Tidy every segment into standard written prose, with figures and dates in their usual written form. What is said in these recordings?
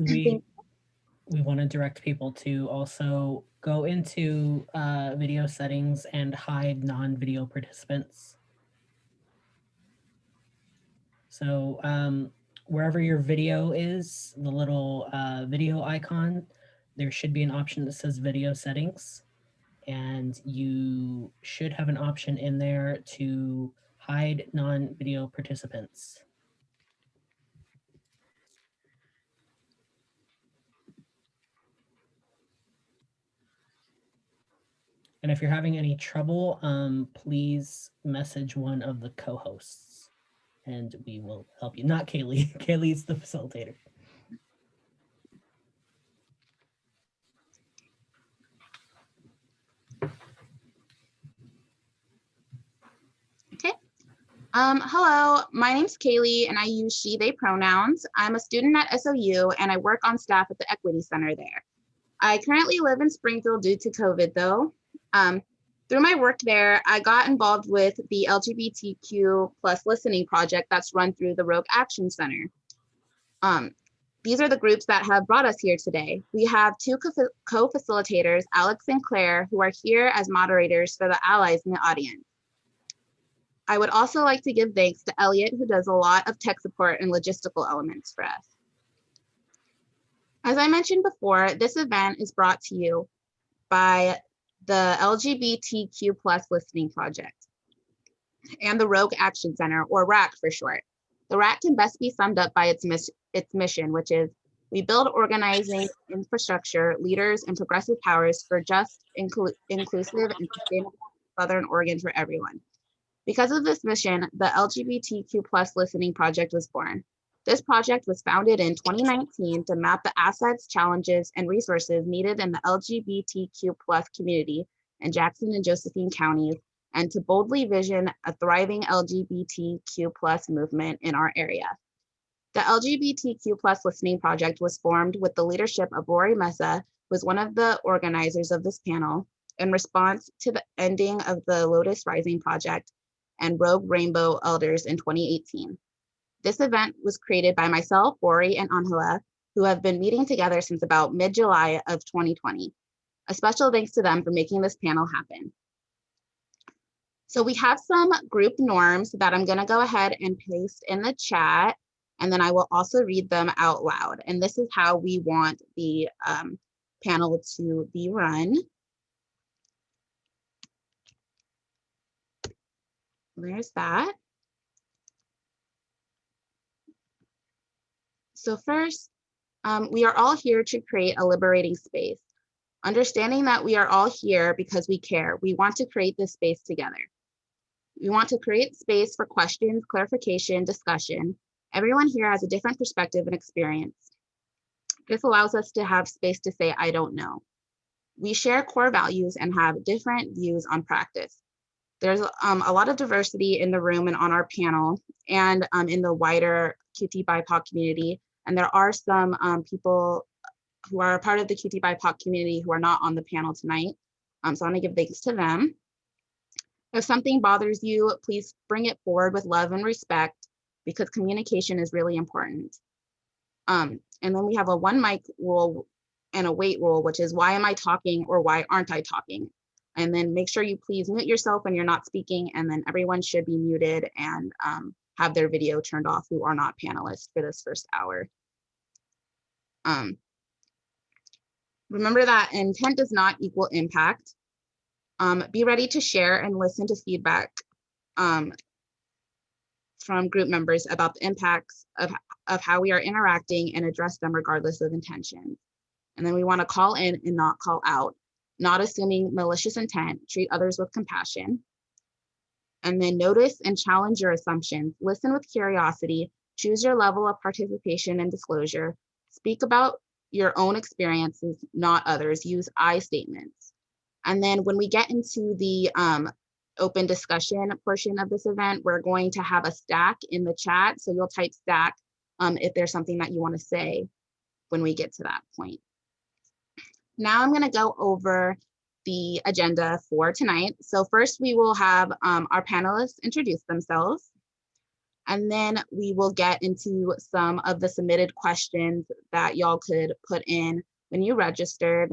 we want to direct people to also go into video settings and hide non-video participants. So wherever your video is, the little video icon, there should be an option that says video settings. And you should have an option in there to hide non-video participants. And if you're having any trouble, please message one of the co-hosts and we will help you. Not Kaylee. Kaylee's the facilitator. Okay. Hello, my name's Kaylee and I use she, they pronouns. I'm a student at SOU and I work on staff at the Equity Center there. I currently live in Springfield due to COVID though. Through my work there, I got involved with the LGBTQ Plus Listening Project that's run through the Rogue Action Center. These are the groups that have brought us here today. We have two co-facilitators, Alex and Claire, who are here as moderators for the allies in the audience. I would also like to give thanks to Elliot, who does a lot of tech support and logistical elements for us. As I mentioned before, this event is brought to you by the LGBTQ Plus Listening Project and the Rogue Action Center, or RAC for short. The RAC can best be summed up by its mission, which is we build organizing infrastructure, leaders, and progressive powers for just, inclusive, and sustainable Southern Oregon for everyone. Because of this mission, the LGBTQ Plus Listening Project was born. This project was founded in 2019 to map the assets, challenges, and resources needed in the LGBTQ Plus community in Jackson and Josephine counties, and to boldly vision a thriving LGBTQ Plus movement in our area. The LGBTQ Plus Listening Project was formed with the leadership of Rory Mesa, who was one of the organizers of this panel, in response to the ending of the Lotus Rising Project and Rogue Rainbow Elders in 2018. This event was created by myself, Rory, and Angela, who have been meeting together since about mid-July of 2020. A special thanks to them for making this panel happen. So we have some group norms that I'm gonna go ahead and paste in the chat, and then I will also read them out loud. And this is how we want the panel to be run. There's that. So first, we are all here to create a liberating space. Understanding that we are all here because we care, we want to create this space together. We want to create space for questions, clarification, discussion. Everyone here has a different perspective and experience. This allows us to have space to say, I don't know. We share core values and have different views on practice. There's a lot of diversity in the room and on our panel and in the wider QTBIPOC community. And there are some people who are a part of the QTBIPOC community who are not on the panel tonight. So I want to give thanks to them. If something bothers you, please bring it forward with love and respect because communication is really important. And then we have a one mic rule and a wait rule, which is why am I talking or why aren't I talking? And then make sure you please mute yourself when you're not speaking, and then everyone should be muted and have their video turned off who are not panelists for this first hour. Remember that intent does not equal impact. Be ready to share and listen to feedback from group members about the impacts of how we are interacting and address them regardless of intention. And then we want to call in and not call out. Not assuming malicious intent, treat others with compassion. And then notice and challenge your assumptions. Listen with curiosity, choose your level of participation and disclosure. Speak about your own experiences, not others. Use I statements. And then when we get into the open discussion portion of this event, we're going to have a stack in the chat. So you'll type stack if there's something that you want to say when we get to that point. Now I'm going to go over the agenda for tonight. So first we will have our panelists introduce themselves. And then we will get into some of the submitted questions that y'all could put in when you registered.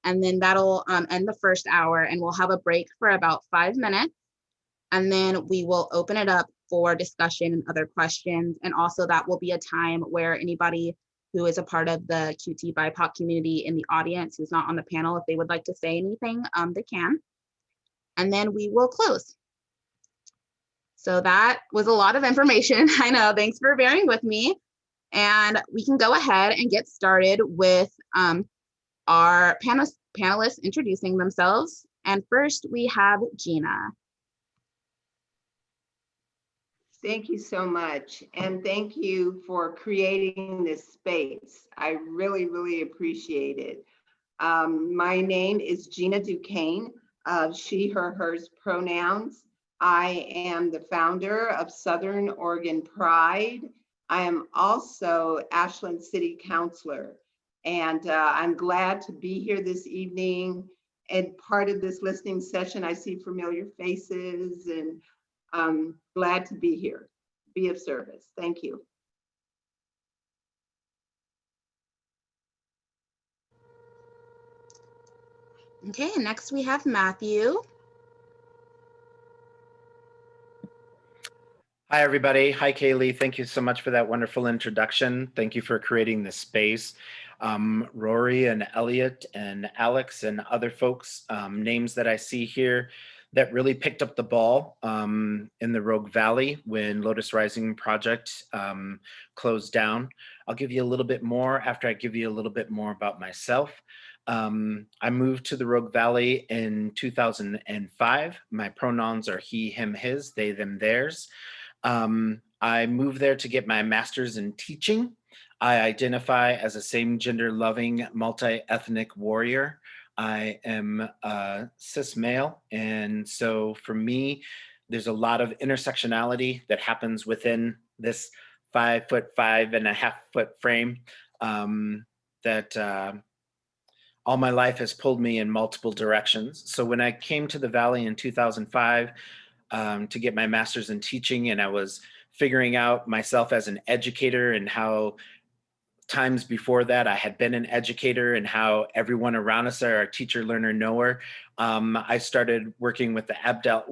And then that'll end the first hour, and we'll have a break for about 5 minutes. And then we will open it up for discussion and other questions. And also that will be a time where anybody who is a part of the QT community in the audience who's not on the panel, if they would like to say anything, they can. And then we will close. So that was a lot of information. I know, thanks for bearing with me. And we can go ahead and get started with our panelists introducing themselves. And first we have Gina. Thank you so much. And thank you for creating this space. I really, really appreciate it. My name is Gina Duquesne of she, her, hers pronouns. I am the founder of Southern Oregon Pride. I am also Ashland City Councilor. And I'm glad to be here this evening. And part of this listening session, I see familiar faces, and I'm glad to be here, be of service. Thank you. Okay, next we have Matthew. Hi, everybody. Hi, Kaylee. Thank you so much for that wonderful introduction. Thank you for creating this space. Rory and Elliot and Alex and other folks, names that I see here that really picked up the ball in the Rogue Valley when Lotus Rising Project closed down. I'll give you a little bit more after I give you a little bit more about myself. I moved to the Rogue Valley in 2005. My pronouns are he, him, his, they, them, theirs. I moved there to get my master's in teaching. I identify as a same gender loving multi-ethnic warrior. I am a cis male. And so for me, there's a lot of intersectionality that happens within this 5'5.5" frame that all my life has pulled me in multiple directions. So when I came to the Valley in 2005, to get my master's in teaching, and I was figuring out myself as an educator and how times before that I had been an educator and how everyone around us are a teacher, learner, knower. I started working with Abdel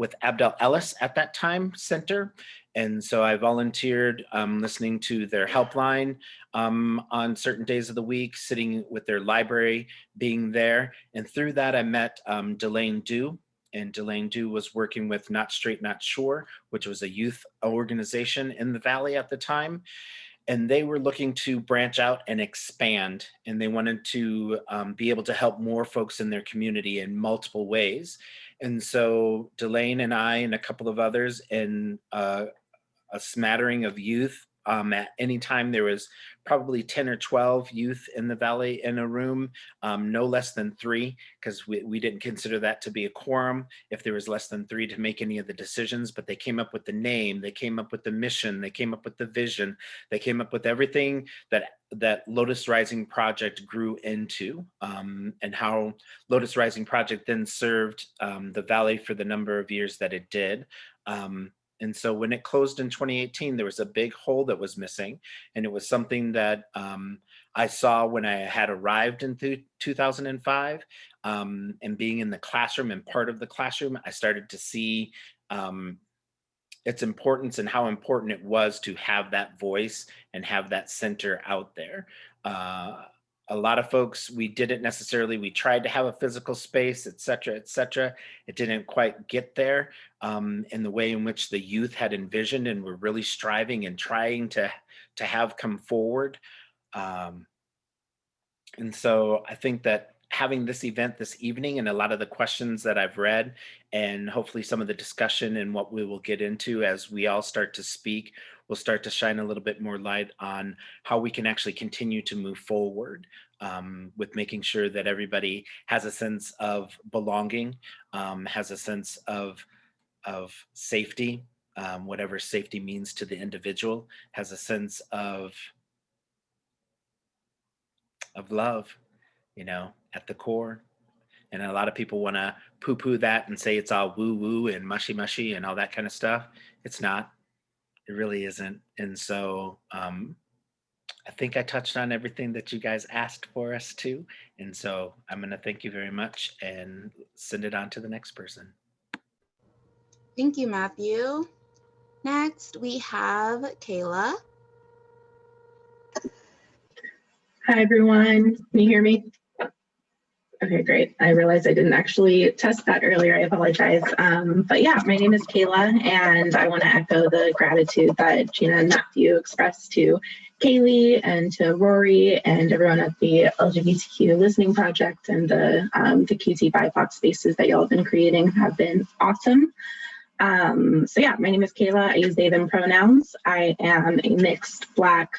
Ellis at that time center. And so I volunteered listening to their helpline on certain days of the week, sitting with their library, being there. And through that, I met Delane Dew. And Delane Dew was working with Not Straight, Not Sure, which was a youth organization in the Valley at the time. And they were looking to branch out and expand. And they wanted to be able to help more folks in their community in multiple ways. And so Delane and I and a couple of others and a smattering of youth. At any time, there was probably 10 or 12 youth in the Valley in a room, no less than 3, because we didn't consider that to be a quorum if there was less than 3 to make any of the decisions. But they came up with the name, they came up with the mission, they came up with the vision, they came up with everything that Lotus Rising Project grew into, and how Lotus Rising Project then served the Valley for the number of years that it did. And so when it closed in 2018, there was a big hole that was missing. And it was something that I saw when I had arrived in 2005 and being in the classroom and part of the classroom, I started to see its importance and how important it was to have that voice and have that center out there. A lot of folks, we tried to have a physical space, et cetera, et cetera. It didn't quite get there in the way in which the youth had envisioned and were really striving and trying to have come forward. And so I think that having this event this evening and a lot of the questions that I've read and hopefully some of the discussion and what we will get into as we all start to speak will start to shine a little bit more light on how we can actually continue to move forward with making sure that everybody has a sense of belonging, has a sense of safety, whatever safety means to the individual, has a sense of love, at the core. And a lot of people want to poo-poo that and say it's all woo-woo and mushy-mushy and all that kind of stuff. It's not. It really isn't. And so I think I touched on everything that you guys asked for us to. And so I'm going to thank you very much and send it on to the next person. Thank you, Matthew. Next, we have Kayla. Hi, everyone. Can you hear me? Okay, great. I realized I didn't actually test that earlier. I apologize. But yeah, my name is Kayla, and I want to echo the gratitude that Gina and Matthew expressed to Kaylee and to Rory and everyone at the LGBTQ Listening Project, and the QTBIPOC spaces that y'all have been creating have been awesome. So yeah, my name is Kayla. I use they, them pronouns. I am a mixed Black,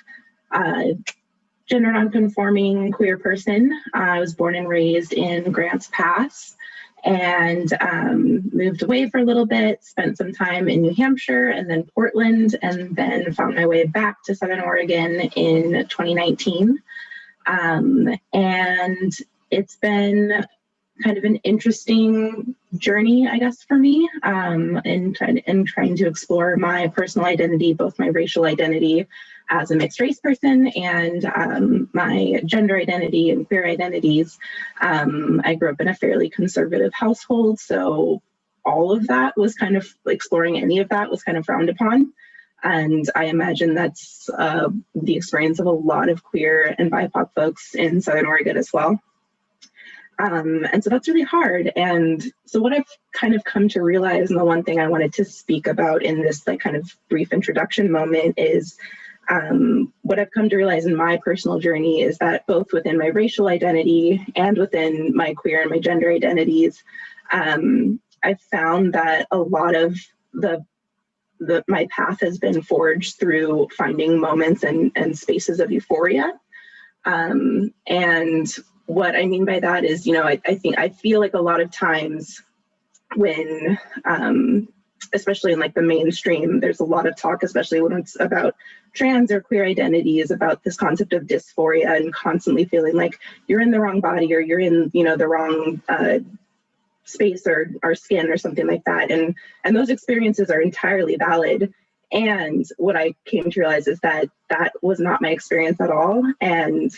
gender nonconforming queer person. I was born and raised in Grants Pass, and moved away for a little bit, spent some time in New Hampshire and then Portland, and then found my way back to Southern Oregon in 2019. And it's been kind of an interesting journey, I guess, for me, in trying to explore my personal identity, both my racial identity as a mixed race person and my gender identity and queer identities. I grew up in a fairly conservative household, so all of that was kind of, exploring any of that was kind of frowned upon. And I imagine that's the experience of a lot of queer and BIPOC folks in Southern Oregon as well. And so that's really hard. And so what I've kind of come to realize, and the one thing I wanted to speak about in this kind of brief introduction moment, is what I've come to realize in my personal journey is that both within my racial identity and within my queer and my gender identities, I've found that a lot of my path has been forged through finding moments and spaces of euphoria. And what I mean by that is, I feel like a lot of times when, especially in like the mainstream, there's a lot of talk, especially when it's about trans or queer identities, about this concept of dysphoria and constantly feeling like you're in the wrong body or you're in, the wrong space or skin or something like that. And those experiences are entirely valid. And what I came to realize is that that was not my experience at all. And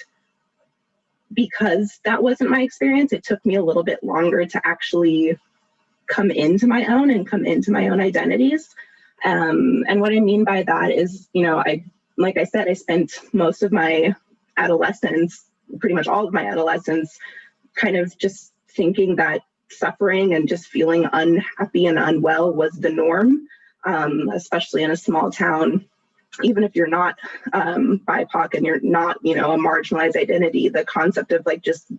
because that wasn't my experience, it took me a little bit longer to actually come into my own and come into my own identities. And what I mean by that is, like I said, I spent most of my adolescence, pretty much all of my adolescence, kind of just thinking that suffering and just feeling unhappy and unwell was the norm, especially in a small town. Even if you're not BIPOC and you're not, a marginalized identity, the concept of like just,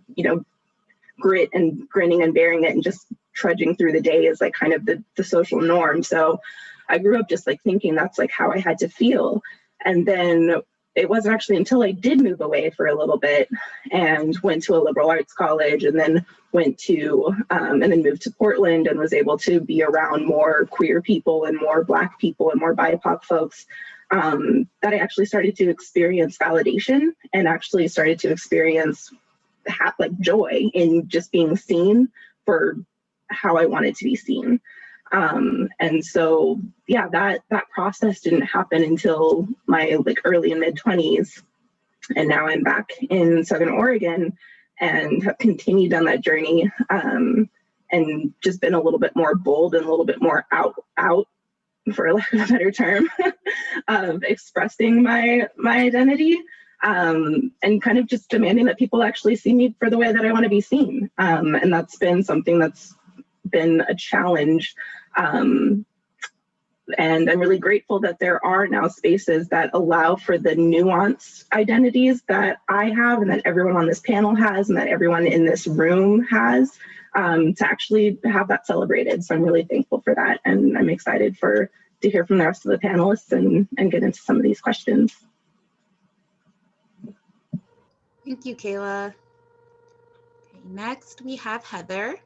grit and grinning and bearing it and just trudging through the day is like kind of the social norm. So I grew up just like thinking that's like how I had to feel. And then it wasn't actually until I did move away for a little bit and went to a liberal arts college and then went to, and then moved to Portland and was able to be around more queer people and more Black people and more BIPOC folks, that I actually started to experience validation and actually started to experience like joy in just being seen for how I wanted to be seen. And so, yeah, that process didn't happen until my like early and mid 20s. And now I'm back in Southern Oregon and have continued on that journey, and just been a little bit more bold and a little bit more out, for lack of a better term, of expressing my identity, and kind of just demanding that people actually see me for the way that I want to be seen. And that's been something that's been a challenge. And I'm really grateful that there are now spaces that allow for the nuanced identities that I have and that everyone on this panel has and that everyone in this room has, to actually have that celebrated. So I'm really thankful for that. And I'm excited to hear from the rest of the panelists and get into some of these questions. Thank you, Kayla. Okay, next we have Heather.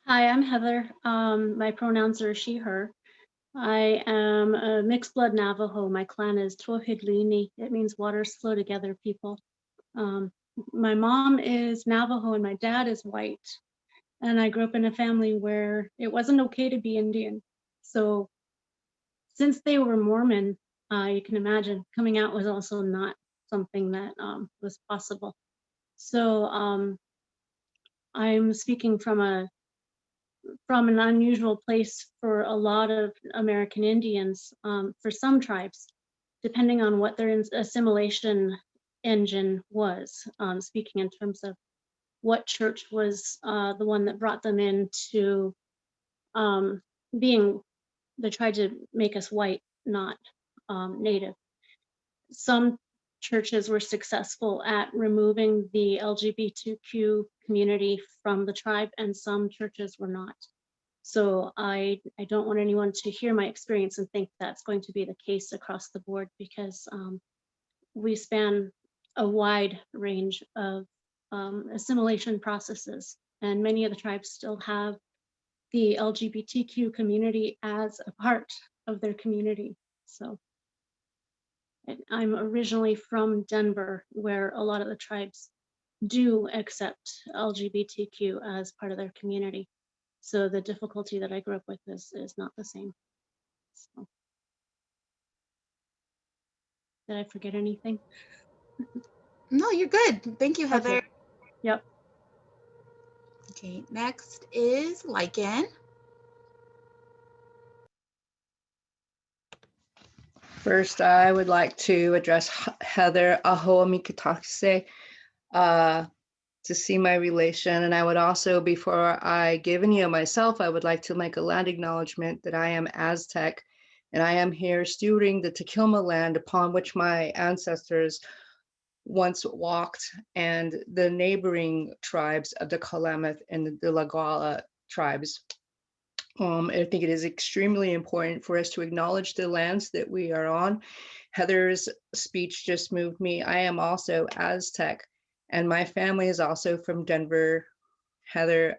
Hi, I'm Heather. My pronouns are she, her. I am a mixed blood Navajo. My clan is Twohidlini. It means waters flow together, people. My mom is Navajo and my dad is white. And I grew up in a family where it wasn't okay to be Indian. So since they were Mormon, you can imagine coming out was also not something that was possible. So I'm speaking from an unusual place for a lot of American Indians. For some tribes, depending on what their assimilation engine was, speaking in terms of what church was the one that brought them into being, they tried to make us white, not native. Some churches were successful at removing the LGBTQ community from the tribe, and some churches were not. So I don't want anyone to hear my experience and think that's going to be the case across the board, because we span a wide range of assimilation processes, and many of the tribes still have the LGBTQ community as a part of their community. So I'm originally from Denver, where a lot of the tribes do accept LGBTQ as part of their community. So the difficulty that I grew up with is not the same. So, did I forget anything? No, you're good. Thank you, Heather. Okay. Yep. Okay, next is Lycan. First, I would like to address Heather Aho Mikitase to see my relation. And I would also, before I give any of myself, I would like to make a land acknowledgement that I am Aztec, and I am here stewarding the Tequilma land upon which my ancestors once walked, and the neighboring tribes of the Klamath and the Lagwala tribes. I think it is extremely important for us to acknowledge the lands that we are on. Heather's speech just moved me. I am also Aztec, and my family is also from Denver. Heather,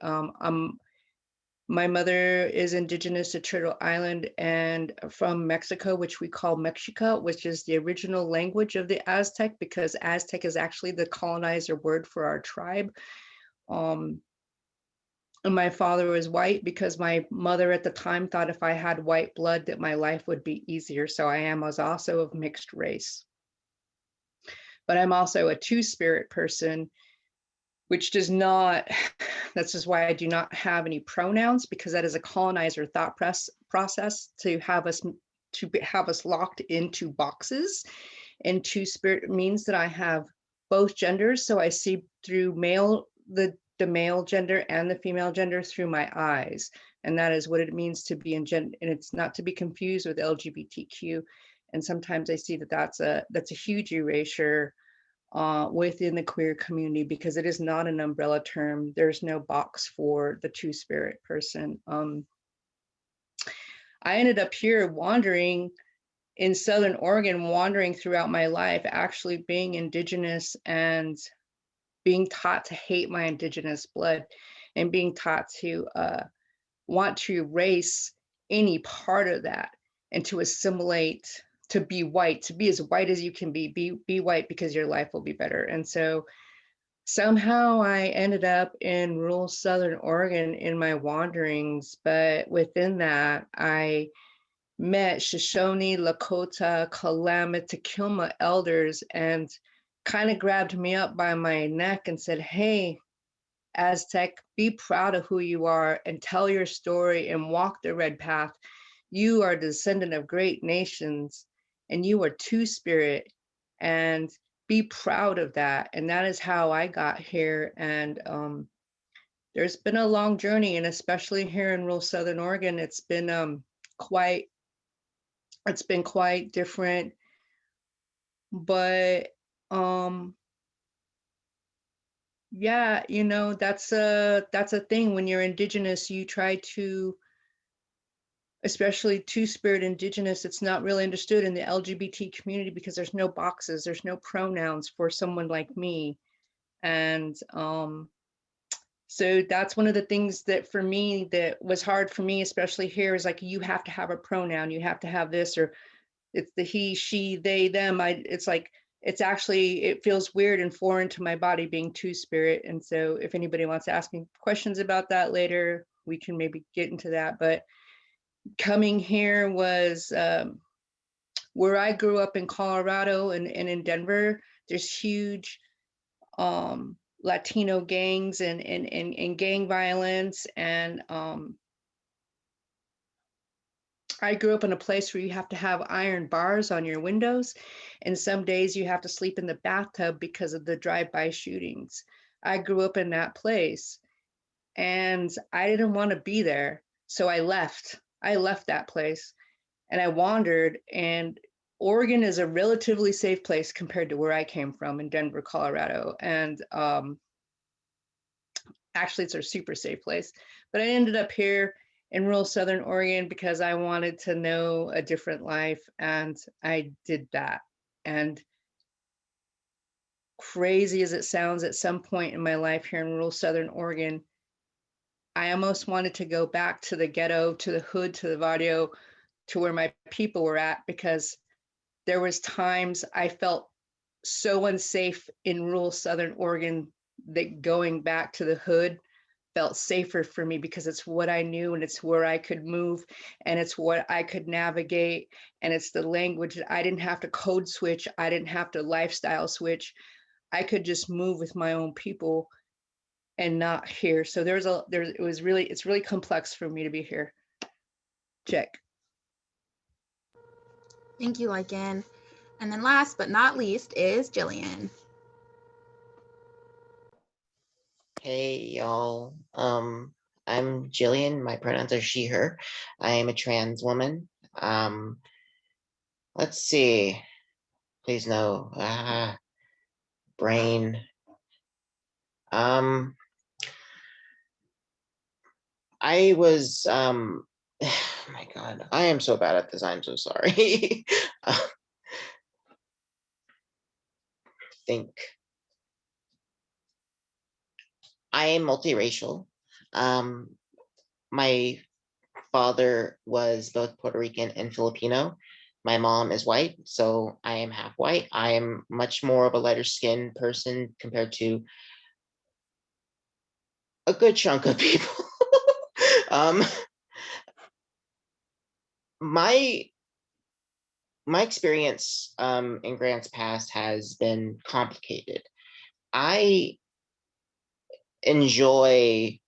my mother is indigenous to Turtle Island and from Mexico, which we call Mexica, which is the original language of the Aztec, because Aztec is actually the colonizer word for our tribe. And my father was white because my mother at the time thought if I had white blood that my life would be easier. So I was also of mixed race. But I'm also a two-spirit person, which does not, that's just why I do not have any pronouns, because that is a colonizer thought process to have us locked into boxes. And two-spirit means that I have both genders. So I see through the male gender and the female gender through my eyes. And that is what it means to be in gender. And it's not to be confused with LGBTQ. And sometimes I see that that's a huge erasure within the queer community, because it is not an umbrella term. There's no box for the two-spirit person. I ended up here wandering in Southern Oregon, wandering throughout my life, actually being indigenous and being taught to hate my indigenous blood, and being taught to want to erase any part of that and to assimilate, to be white, to be as white as you can be white because your life will be better. And so somehow I ended up in rural Southern Oregon in my wanderings, but within that, I met Shoshone, Lakota, Klamath, Tequilma elders, and kind of grabbed me up by my neck and said, hey, Aztec, be proud of who you are and tell your story and walk the red path. You are a descendant of great nations, and you are two-spirit, and be proud of that. And that is how I got here. And there's been a long journey, and especially here in rural Southern Oregon, it's been quite different. But yeah, you know, that's a thing. When you're indigenous, you try to, especially two-spirit indigenous, it's not really understood in the LGBT community because there's no boxes, there's no pronouns for someone like me. And so that's one of the things that for me, that was hard for me, especially here, is like, you have to have a pronoun, you have to have this, or it's the he, she, they, them. It's like, it feels weird and foreign to my body being two-spirit. And so if anybody wants to ask me questions about that later, we can maybe get into that. But coming here was where I grew up in Colorado and in Denver. There's huge Latino gangs and gang violence. And I grew up in a place where you have to have iron bars on your windows, and some days you have to sleep in the bathtub because of the drive-by shootings. I grew up in that place, and I didn't want to be there, so I left. I left that place, and I wandered, and Oregon is a relatively safe place compared to where I came from in Denver, Colorado, and actually it's a super safe place. But I ended up here in rural Southern Oregon because I wanted to know a different life, and I did that. And crazy as it sounds, at some point in my life here in rural Southern Oregon, I almost wanted to go back to the ghetto, to the hood, to the barrio, to where my people were at, because there was times I felt so unsafe in rural Southern Oregon that going back to the hood felt safer for me, because it's what I knew, and it's where I could move, and it's what I could navigate, and it's the language that I didn't have to code switch. I didn't have to lifestyle switch. I could just move with my own people and not here. So it's really complex for me to be here. Check. Thank you, Lycan. And then last but not least is Jillian. Hey y'all, I'm Jillian. My pronouns are she, her. I am a trans woman. Let's see. Please no. Brain. I was oh my God, I am so bad at this. I'm so sorry. Think. I am multiracial. My father was both Puerto Rican and Filipino. My mom is white, so I am half white. I am much more of a lighter skinned person compared to a good chunk of people. My experience in Grants Pass has been complicated. I enjoy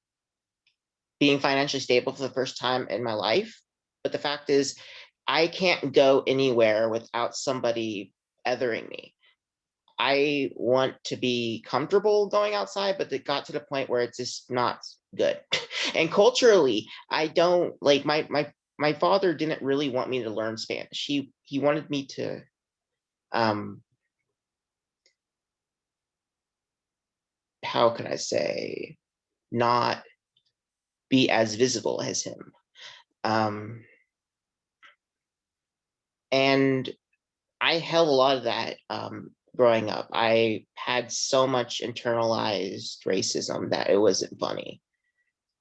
being financially stable for the first time in my life, but the fact is, I can't go anywhere without somebody othering me. I want to be comfortable going outside, but it got to the point where it's just not good. And culturally, I don't like my father didn't really want me to learn Spanish. He wanted me to how can I say, not be as visible as him. And I held a lot of that growing up. I had so much internalized racism that it wasn't funny.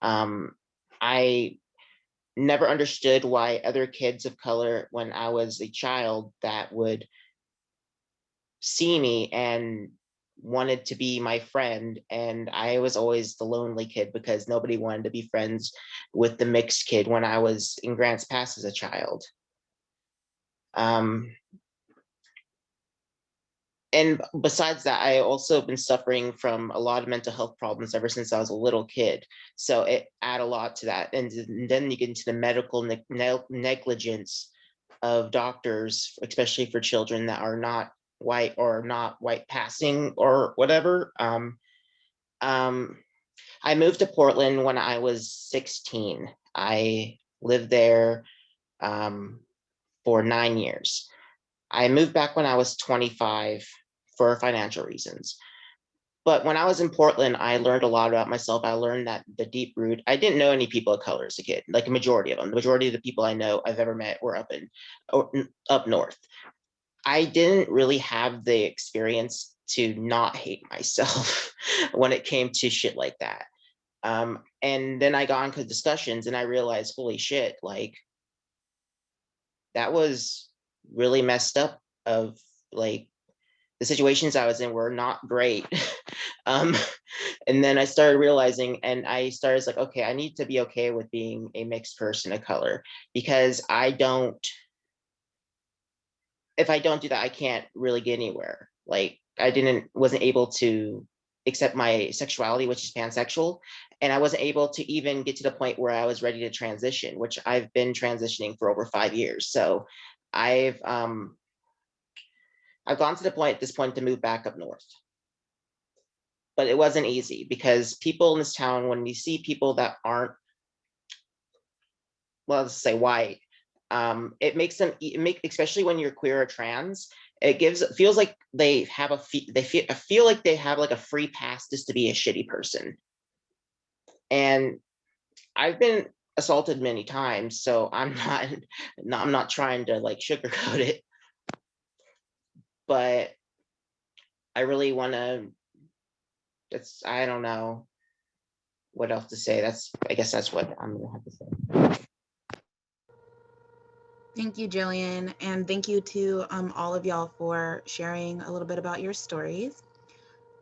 I never understood why other kids of color, when I was a child, that would see me and wanted to be my friend, and I was always the lonely kid because nobody wanted to be friends with the mixed kid when I was in Grants Pass as a child. And besides that, I also been suffering from a lot of mental health problems ever since I was a little kid. So it add a lot to that. And then you get into the medical negligence of doctors, especially for children that are not white or not white passing or whatever. I moved to Portland when I was 16. I lived there for 9 years. I moved back when I was 25 for financial reasons. But when I was in Portland, I learned a lot about myself. I learned that the deep root, I didn't know any people of color as a kid, like a majority of them. The majority of the people I know I've ever met were up north. I didn't really have the experience to not hate myself when it came to shit like that. And then I got into discussions and I realized, holy shit, like that was really messed up of like the situations I was in were not great. um, and then I started realizing, and I started like, okay, I need to be okay with being a mixed person of color, because if I don't do that, I can't really get anywhere. Like wasn't able to accept my sexuality, which is pansexual. And I wasn't able to even get to the point where I was ready to transition, which I've been transitioning for over 5 years. So I've gone to the point at this point to move back up north. But it wasn't easy, because people in this town, when you see people that aren't, well, let's say white, it makes them especially when you're queer or trans, feels like they have feel like they have like a free pass just to be a shitty person. And I've been assaulted many times, so I'm not trying to like sugarcoat it, but I really want to. I don't know what else to say. I guess that's what I'm gonna have to say. Thank you, Jillian, and thank you to all of y'all for sharing a little bit about your stories.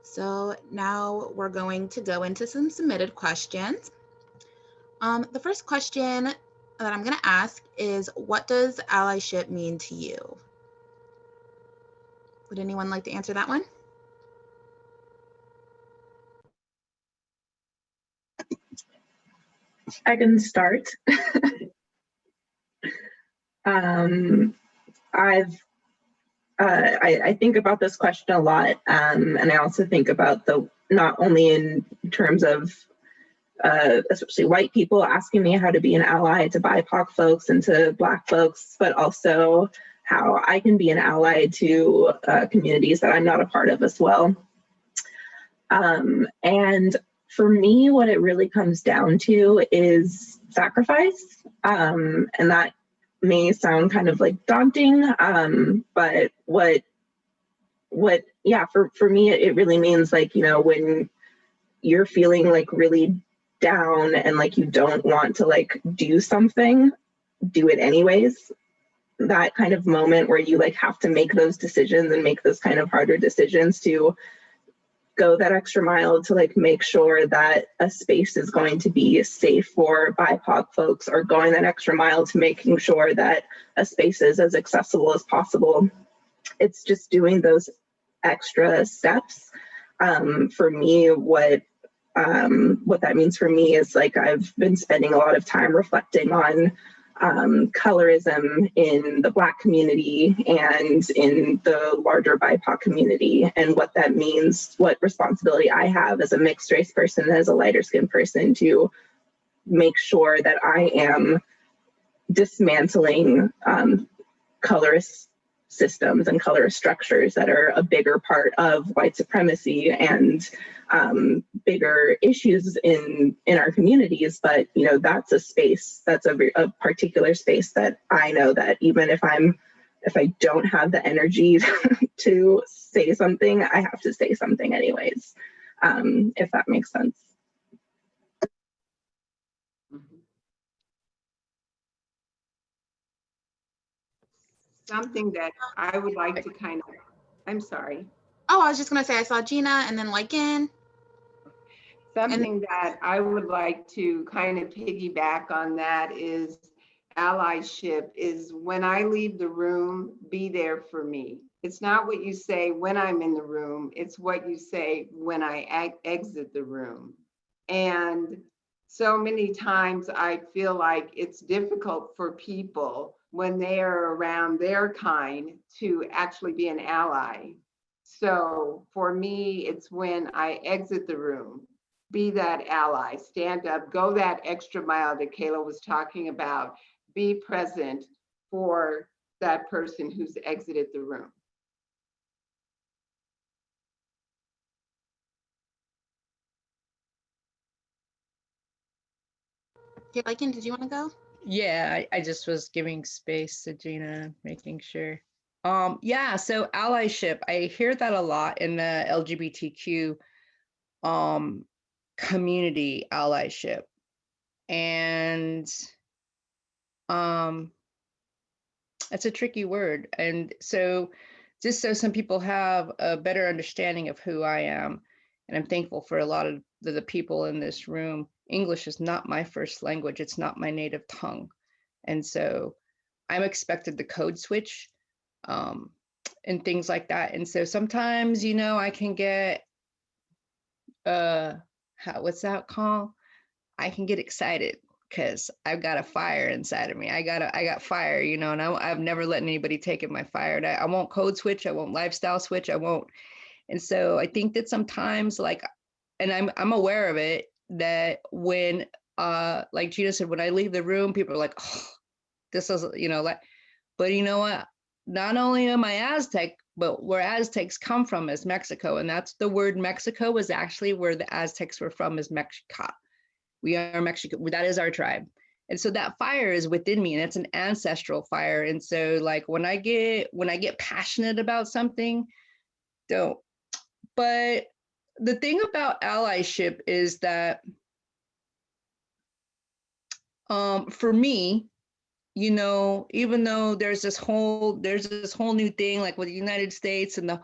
So now we're going to go into some submitted questions. The first question that I'm going to ask is, what does allyship mean to you? Would anyone like to answer that one? I can start. I think about this question a lot, and I also think about not only in terms of especially white people asking me how to be an ally to BIPOC folks and to Black folks, but also how I can be an ally to communities that I'm not a part of as well. And for me, what it really comes down to is sacrifice, and that may sound kind of like daunting, but for me, it really means like, when you're feeling like really down and like you don't want to like do something, do it anyways. That kind of moment where you like have to make those decisions and make those kind of harder decisions to go that extra mile to like make sure that a space is going to be safe for BIPOC folks, or going that extra mile to making sure that a space is as accessible as possible. It's just doing those extra steps. For me, what that means for me is like I've been spending a lot of time reflecting on colorism in the Black community and in the larger BIPOC community, and what that means, what responsibility I have as a mixed race person, as a lighter skinned person, to make sure that I am dismantling colorist systems and colorist structures that are a bigger part of white supremacy and bigger issues in our communities. But that's a space, that's a particular space that I know that even if I don't have the energy to say something, I have to say something anyways, if that makes sense. Something that I would like to I'm sorry. Oh, I was just going to say, I saw Gina and then Lycan. Something that I would like to kind of piggyback on that is allyship is, when I leave the room, be there for me. It's not what you say when I'm in the room, it's what you say when I exit the room. And so many times I feel like it's difficult for people when they are around their kind to actually be an ally. So for me, it's when I exit the room, be that ally, stand up, go that extra mile that Kayla was talking about, be present for that person who's exited the room. Okay, Lycan, did you want to go? Yeah, I just was giving space to Gina, making sure. Yeah, so allyship, I hear that a lot in the LGBTQ community, allyship. And it's a tricky word. And so just so some people have a better understanding of who I am. And I'm thankful for a lot of the people in this room. English is not my first language. It's not my native tongue. And so I'm expected to code switch and things like that. And so sometimes, you know, I can get, what's that called? I can get excited because I've got a fire inside of me. I got fire, you know, and I've never let anybody take in my fire. I won't code switch. I won't lifestyle switch. I won't. And so I think that sometimes, like, and I'm aware of it, that when, like Gina said, when I leave the room, people are like, oh, this is, you know, like, but you know what? Not only am I Aztec, but where Aztecs come from is Mexico. And that's the word Mexico is actually where the Aztecs were from, is Mexica. We are Mexico. That is our tribe. And so that fire is within me, and it's an ancestral fire. And so like when I get passionate about something, don't. But the thing about allyship is that for me, you know, even though there's this whole new thing, like with the United States and the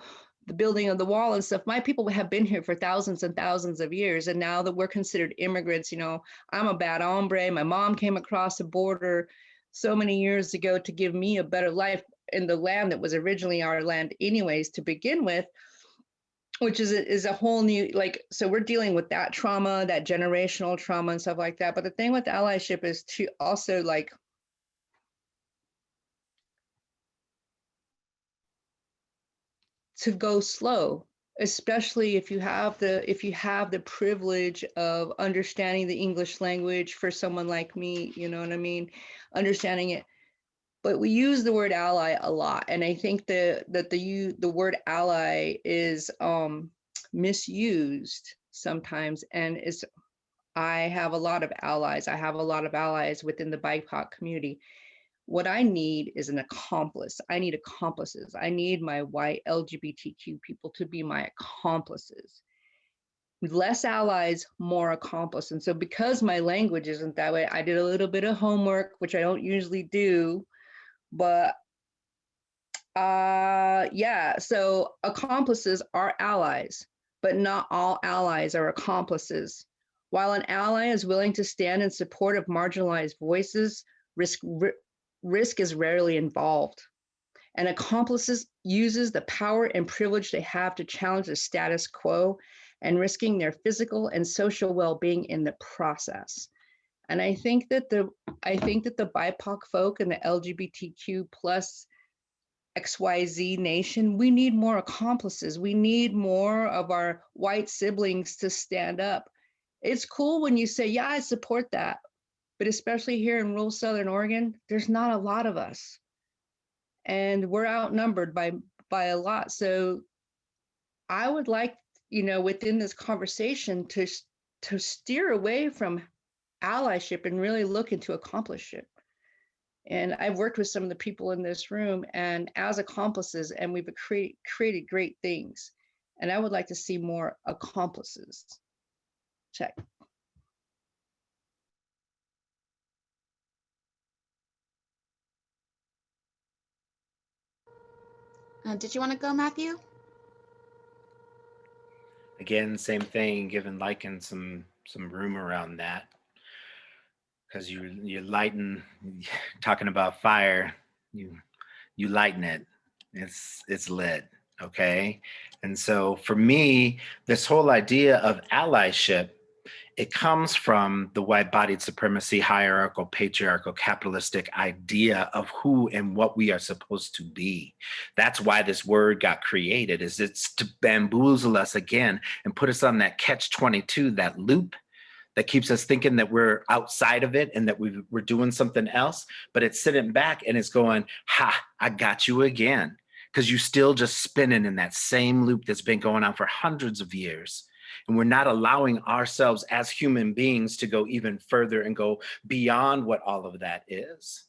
building of the wall and stuff, my people have been here for thousands and thousands of years. And now that we're considered immigrants, you know, I'm a bad hombre. My mom came across the border so many years ago to give me a better life in the land that was originally our land anyways to begin with, which is a whole new, like, so we're dealing with that trauma, that generational trauma and stuff like that. But the thing with allyship is to also like, to go slow, especially if you have the privilege of understanding the English language. For someone like me, you know what I mean, understanding it. But we use the word ally a lot, and I think that the word ally is misused sometimes. And I have a lot of allies. I have a lot of allies within the BIPOC community. What I need is an accomplice. I need accomplices. I need my white LGBTQ people to be my accomplices. Less allies, more accomplice. And so because my language isn't that way, I did a little bit of homework, which I don't usually do, but yeah, so accomplices are allies, but not all allies are accomplices. While an ally is willing to stand in support of marginalized voices, risk is rarely involved. And accomplices uses the power and privilege they have to challenge the status quo and risking their physical and social well-being in the process. And I think that the BIPOC folk and the LGBTQ plus XYZ nation, we need more accomplices. We need more of our white siblings to stand up. It's cool when you say, yeah, I support that. But especially here in rural Southern Oregon, there's not a lot of us. And we're outnumbered by a lot. So I would like, you know, within this conversation to steer away from allyship and really look into accompliceship. And I've worked with some of the people in this room and as accomplices, and we've created great things. And I would like to see more accomplices. Check. Did you want to go, Matthew? Again, same thing, giving Lycan some room around that. Because you're lighting, talking about fire, you lighten it. It's lit, okay? And so for me, this whole idea of allyship, it comes from the white-bodied supremacy, hierarchical, patriarchal, capitalistic idea of who and what we are supposed to be. That's why this word got created, is it's to bamboozle us again and put us on that catch-22, that loop that keeps us thinking that we're outside of it and that we're doing something else, but it's sitting back and it's going, ha, I got you again. Because you're still just spinning in that same loop that's been going on for hundreds of years. And we're not allowing ourselves as human beings to go even further and go beyond what all of that is.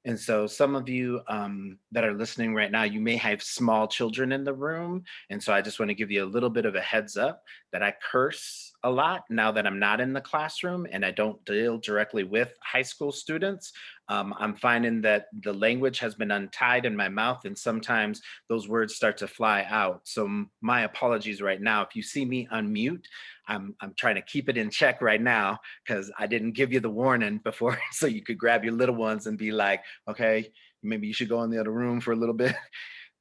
And so some of you that are listening right now, you may have small children in the room. And so I just want to give you a little bit of a heads up that I curse a a lot now that I'm not in the classroom and I don't deal directly with high school students. I'm finding that the language has been untied in my mouth, and sometimes those words start to fly out. So my apologies right now. If you see me unmute, I'm trying to keep it in check right now because I didn't give you the warning before so you could grab your little ones and be like, okay, maybe you should go in the other room for a little bit.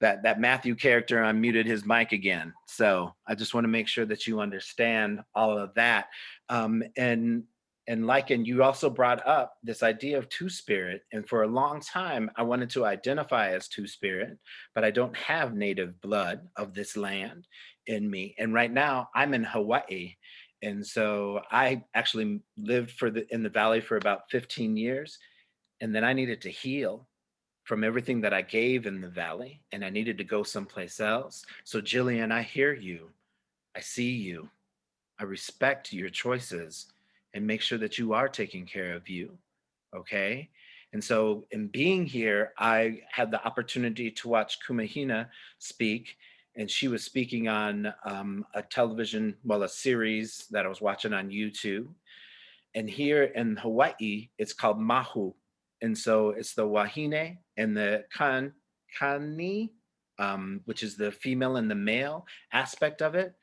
That Matthew character unmuted his mic again. So I just want to make sure that you understand all of that. And Lycan, you also brought up this idea of two-spirit. And for a long time, I wanted to identify as two-spirit, but I don't have native blood of this land in me. And right now I'm in Hawaii. And so I actually lived in the Valley for about 15 years. And then I needed to heal from everything that I gave in the Valley, and I needed to go someplace else. So Jillian, I hear you. I see you. I respect your choices and make sure that you are taking care of you. Okay. And so in being here, I had the opportunity to watch Kumahina speak, and she was speaking on a television, well, a series that I was watching on YouTube. And here in Hawaii, it's called Mahu. And so it's the Wahine and the Kani, which is the female and the male aspect of it.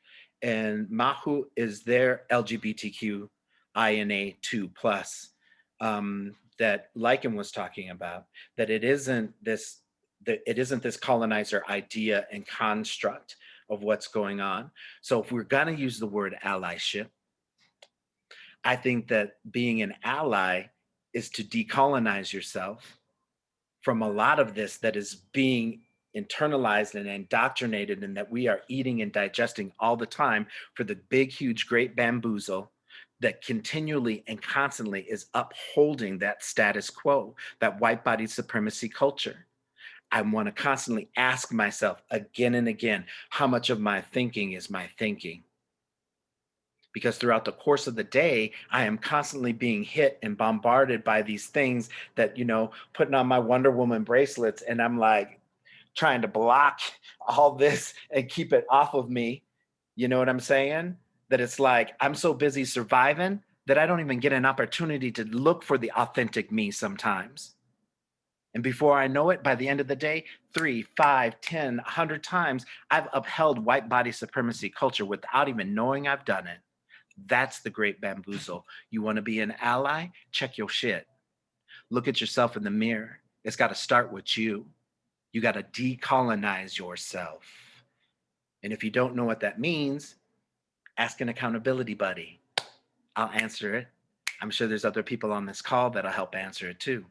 And Mahu is their LGBTQ INA2 plus that Lycan was talking about, that it isn't this colonizer idea and construct of what's going on. So if we're gonna use the word allyship, I think that being an ally is to decolonize yourself from a lot of this that is being internalized and indoctrinated, and that we are eating and digesting all the time for the big, huge, great bamboozle that continually and constantly is upholding that status quo, that white body supremacy culture. I want to constantly ask myself again and again, how much of my thinking is my thinking? Because throughout the course of the day, I am constantly being hit and bombarded by these things that, putting on my Wonder Woman bracelets, and I'm like trying to block all this and keep it off of me. You know what I'm saying? That it's like I'm so busy surviving that I don't even get an opportunity to look for the authentic me sometimes. And before I know it, by the end of the day, 3, 5, 10, 100 times, I've upheld white body supremacy culture without even knowing I've done it. That's the great bamboozle. You want to be an ally? Check your shit. Look at yourself in the mirror. It's got to start with you. You got to decolonize yourself. And if you don't know what that means, ask an accountability buddy. I'll answer it. I'm sure there's other people on this call that'll help answer it too,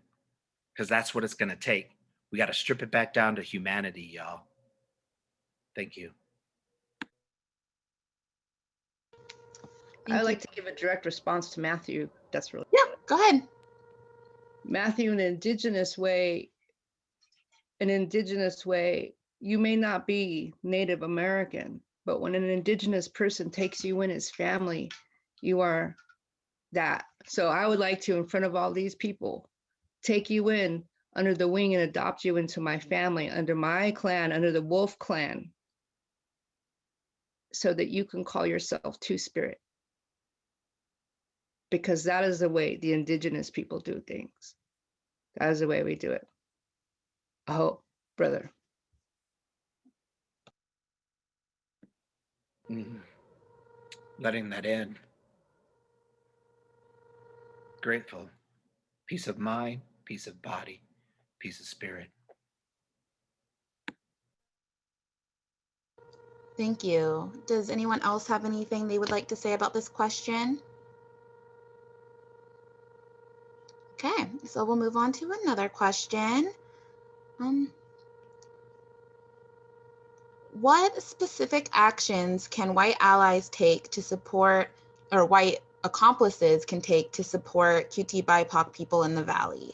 because that's what it's going to take. We got to strip it back down to humanity, y'all. Thank you. I would like to give a direct response to Matthew. That's really Yeah, go ahead. Matthew, in an indigenous way, you may not be Native American, but when an indigenous person takes you in as family, you are that. So I would like to, in front of all these people, take you in under the wing and adopt you into my family, under my clan, under the Wolf clan, so that you can call yourself Two-Spirit. Because that is the way the indigenous people do things. That is the way we do it. Oh, brother. Letting that in. Grateful. Peace of mind, peace of body, peace of spirit. Thank you. Does anyone else have anything they would like to say about this question? Okay, so we'll move on to another question. What specific actions can white allies take to support, or white accomplices can take to support QTBIPOC people in the Valley?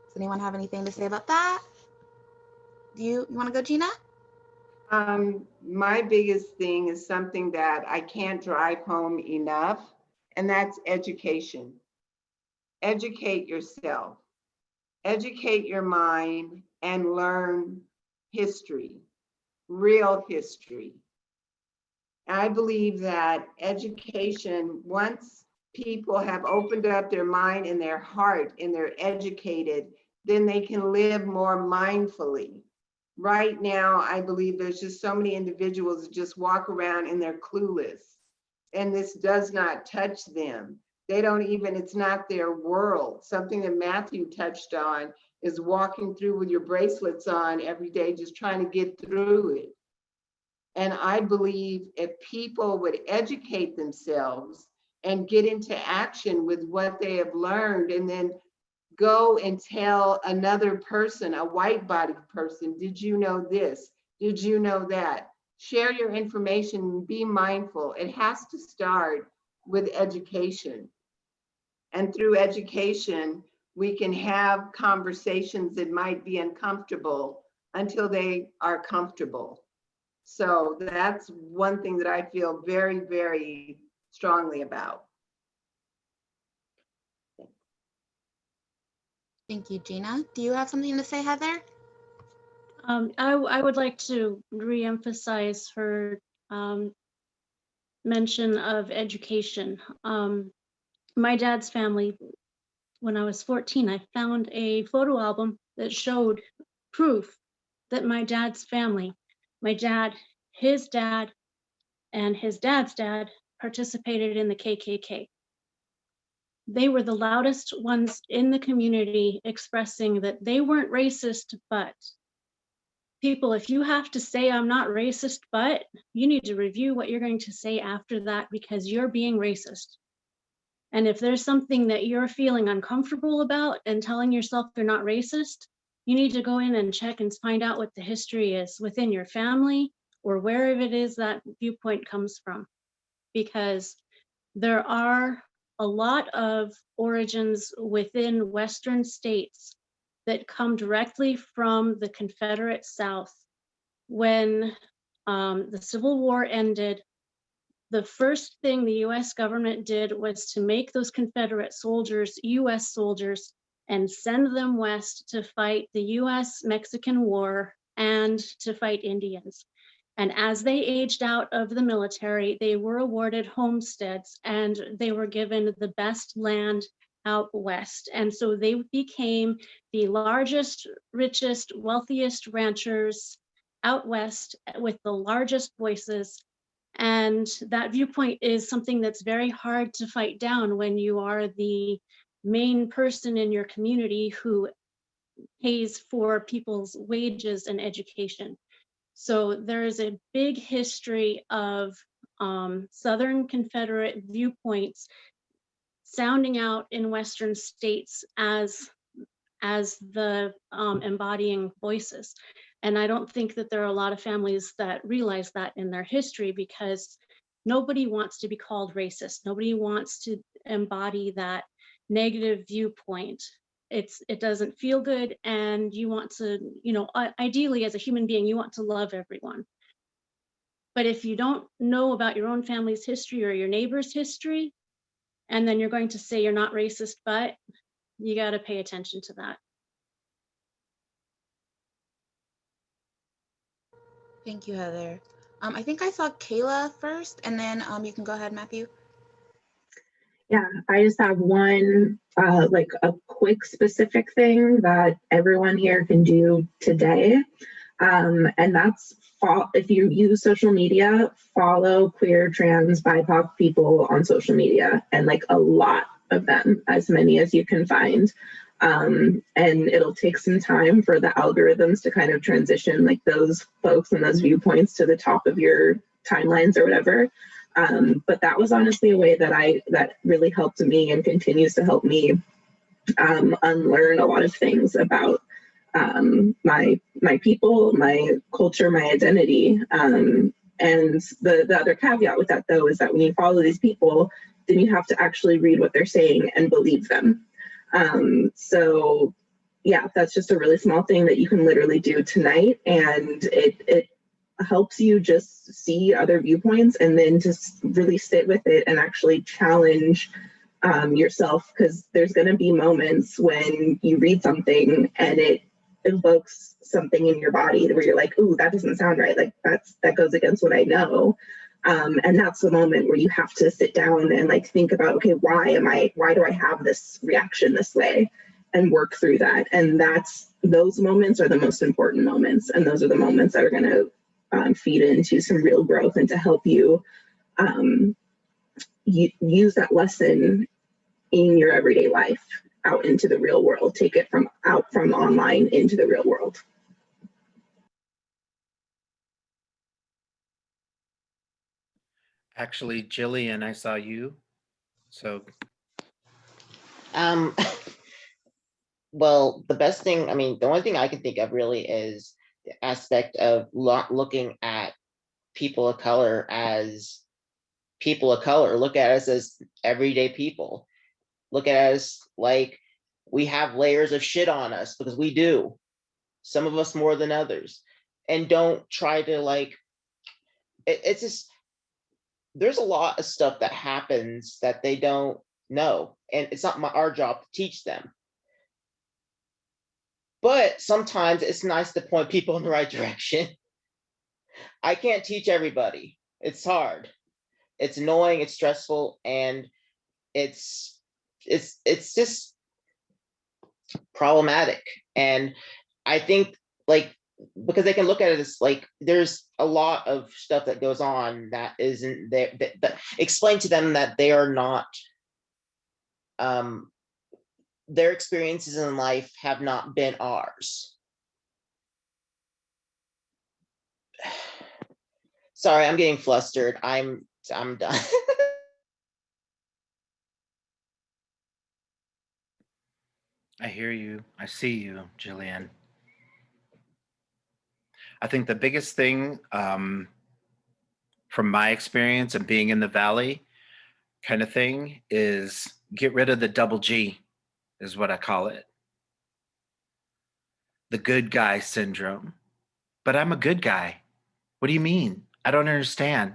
Does anyone have anything to say about that? You want to go, Gina? My biggest thing is something that I can't drive home enough, and that's education. Educate yourself, educate your mind, and learn history. real history. I believe that education, once people have opened up their mind and their heart and they're educated, then they can live more mindfully. Right now, I believe there's just so many individuals that just walk around and they're clueless, and this does not touch them. They don't even, it's not their world. Something that Matthew touched on is walking through with your bracelets on every day, just trying to get through it. And I believe if people would educate themselves and get into action with what they have learned, and then go and tell another person, a white-bodied person, did you know this? Did you know that? Share your information and be mindful. It has to start with education. And through education, we can have conversations that might be uncomfortable until they are comfortable. So that's one thing that I feel very, very strongly about. Thank you, Gina. Do you have something to say, Heather? I would like to reemphasize her mention of education. My dad's family, when I was 14, I found a photo album that showed proof that my dad's family, my dad, his dad, and his dad's dad participated in the KKK. They were the loudest ones in the community expressing that they weren't racist, but people, if you have to say I'm not racist, but you need to review what you're going to say after that, because you're being racist. And if there's something that you're feeling uncomfortable about and telling yourself you're not racist, you need to go in and check and find out what the history is within your family or wherever it is that viewpoint comes from. Because there are a lot of origins within Western states that come directly from the Confederate South. When the Civil War ended, the first thing the US government did was to make those Confederate soldiers US soldiers and send them west to fight the US-Mexican War and to fight Indians. And as they aged out of the military, they were awarded homesteads and they were given the best land out west. And so they became the largest, richest, wealthiest ranchers out west with the largest voices. And that viewpoint is something that's very hard to fight down when you are the main person in your community who pays for people's wages and education. So there is a big history of Southern Confederate viewpoints sounding out in Western states as the embodying voices. And I don't think that there are a lot of families that realize that in their history, because nobody wants to be called racist. Nobody wants to embody that negative viewpoint. It doesn't feel good, and you want to, ideally as a human being, you want to love everyone. But if you don't know about your own family's history or your neighbor's history, and then you're going to say you're not racist, but you got to pay attention to that. Thank you, Heather. I think I saw Kayla first, and then you can go ahead, Matthew. Yeah, I just have one, like a quick specific thing that everyone here can do today. And that's, if you use social media, follow queer, trans, BIPOC people on social media, and like a lot of them, as many as you can find. And it'll take some time for the algorithms to kind of transition like those folks and those viewpoints to the top of your timelines or whatever. But that was honestly a way that really helped me and continues to help me unlearn a lot of things about my people, my culture, my identity. And the other caveat with that, though, is that when you follow these people, then you have to actually read what they're saying and believe them. So yeah, that's just a really small thing that you can literally do tonight, and it helps you just see other viewpoints and then just really sit with it and actually challenge yourself, because there's going to be moments when you read something and it evokes something in your body where you're like, ooh, that doesn't sound right. Like that goes against what I know. And that's the moment where you have to sit down and like think about, okay, why do I have this reaction this way, and work through that. And those moments are the most important moments. And those are the moments that are going to feed into some real growth and to help you use that lesson in your everyday life out into the real world. Take it from online into the real world. Actually, Jillian, I saw you. So Um, well, the best thing, I mean, the only thing I can think of really is the aspect of looking at people of color as people of color. Look at us as everyday people. Look at us like we have layers of shit on us, because we do. Some of us more than others. And don't try to like, it's just, there's a lot of stuff that happens that they don't know. And it's not our job to teach them. But sometimes it's nice to point people in the right direction. I can't teach everybody. It's hard. It's annoying, it's stressful, and it's just problematic. And I think like, because they can look at it as like there's a lot of stuff that goes on that isn't there, that explain to them that they are not their experiences in life have not been ours. Sorry, I'm getting flustered. I'm done. I hear you. I see you, Jillian. I think the biggest thing from my experience and being in the Valley kind of thing is get rid of the double G, is what I call it. The good guy syndrome. But I'm a good guy. What do you mean? I don't understand.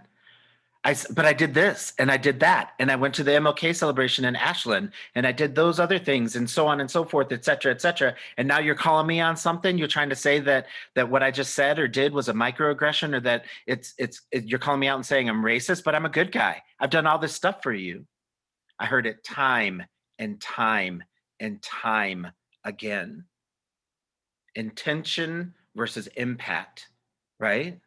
But I did this and I did that. And I went to the MLK celebration in Ashland and I did those other things and so on and so forth, et cetera, et cetera. And now you're calling me on something. You're trying to say that what I just said or did was a microaggression, or that you're calling me out and saying I'm racist, but I'm a good guy. I've done all this stuff for you. I heard it time and time and time again. Intention versus impact, right?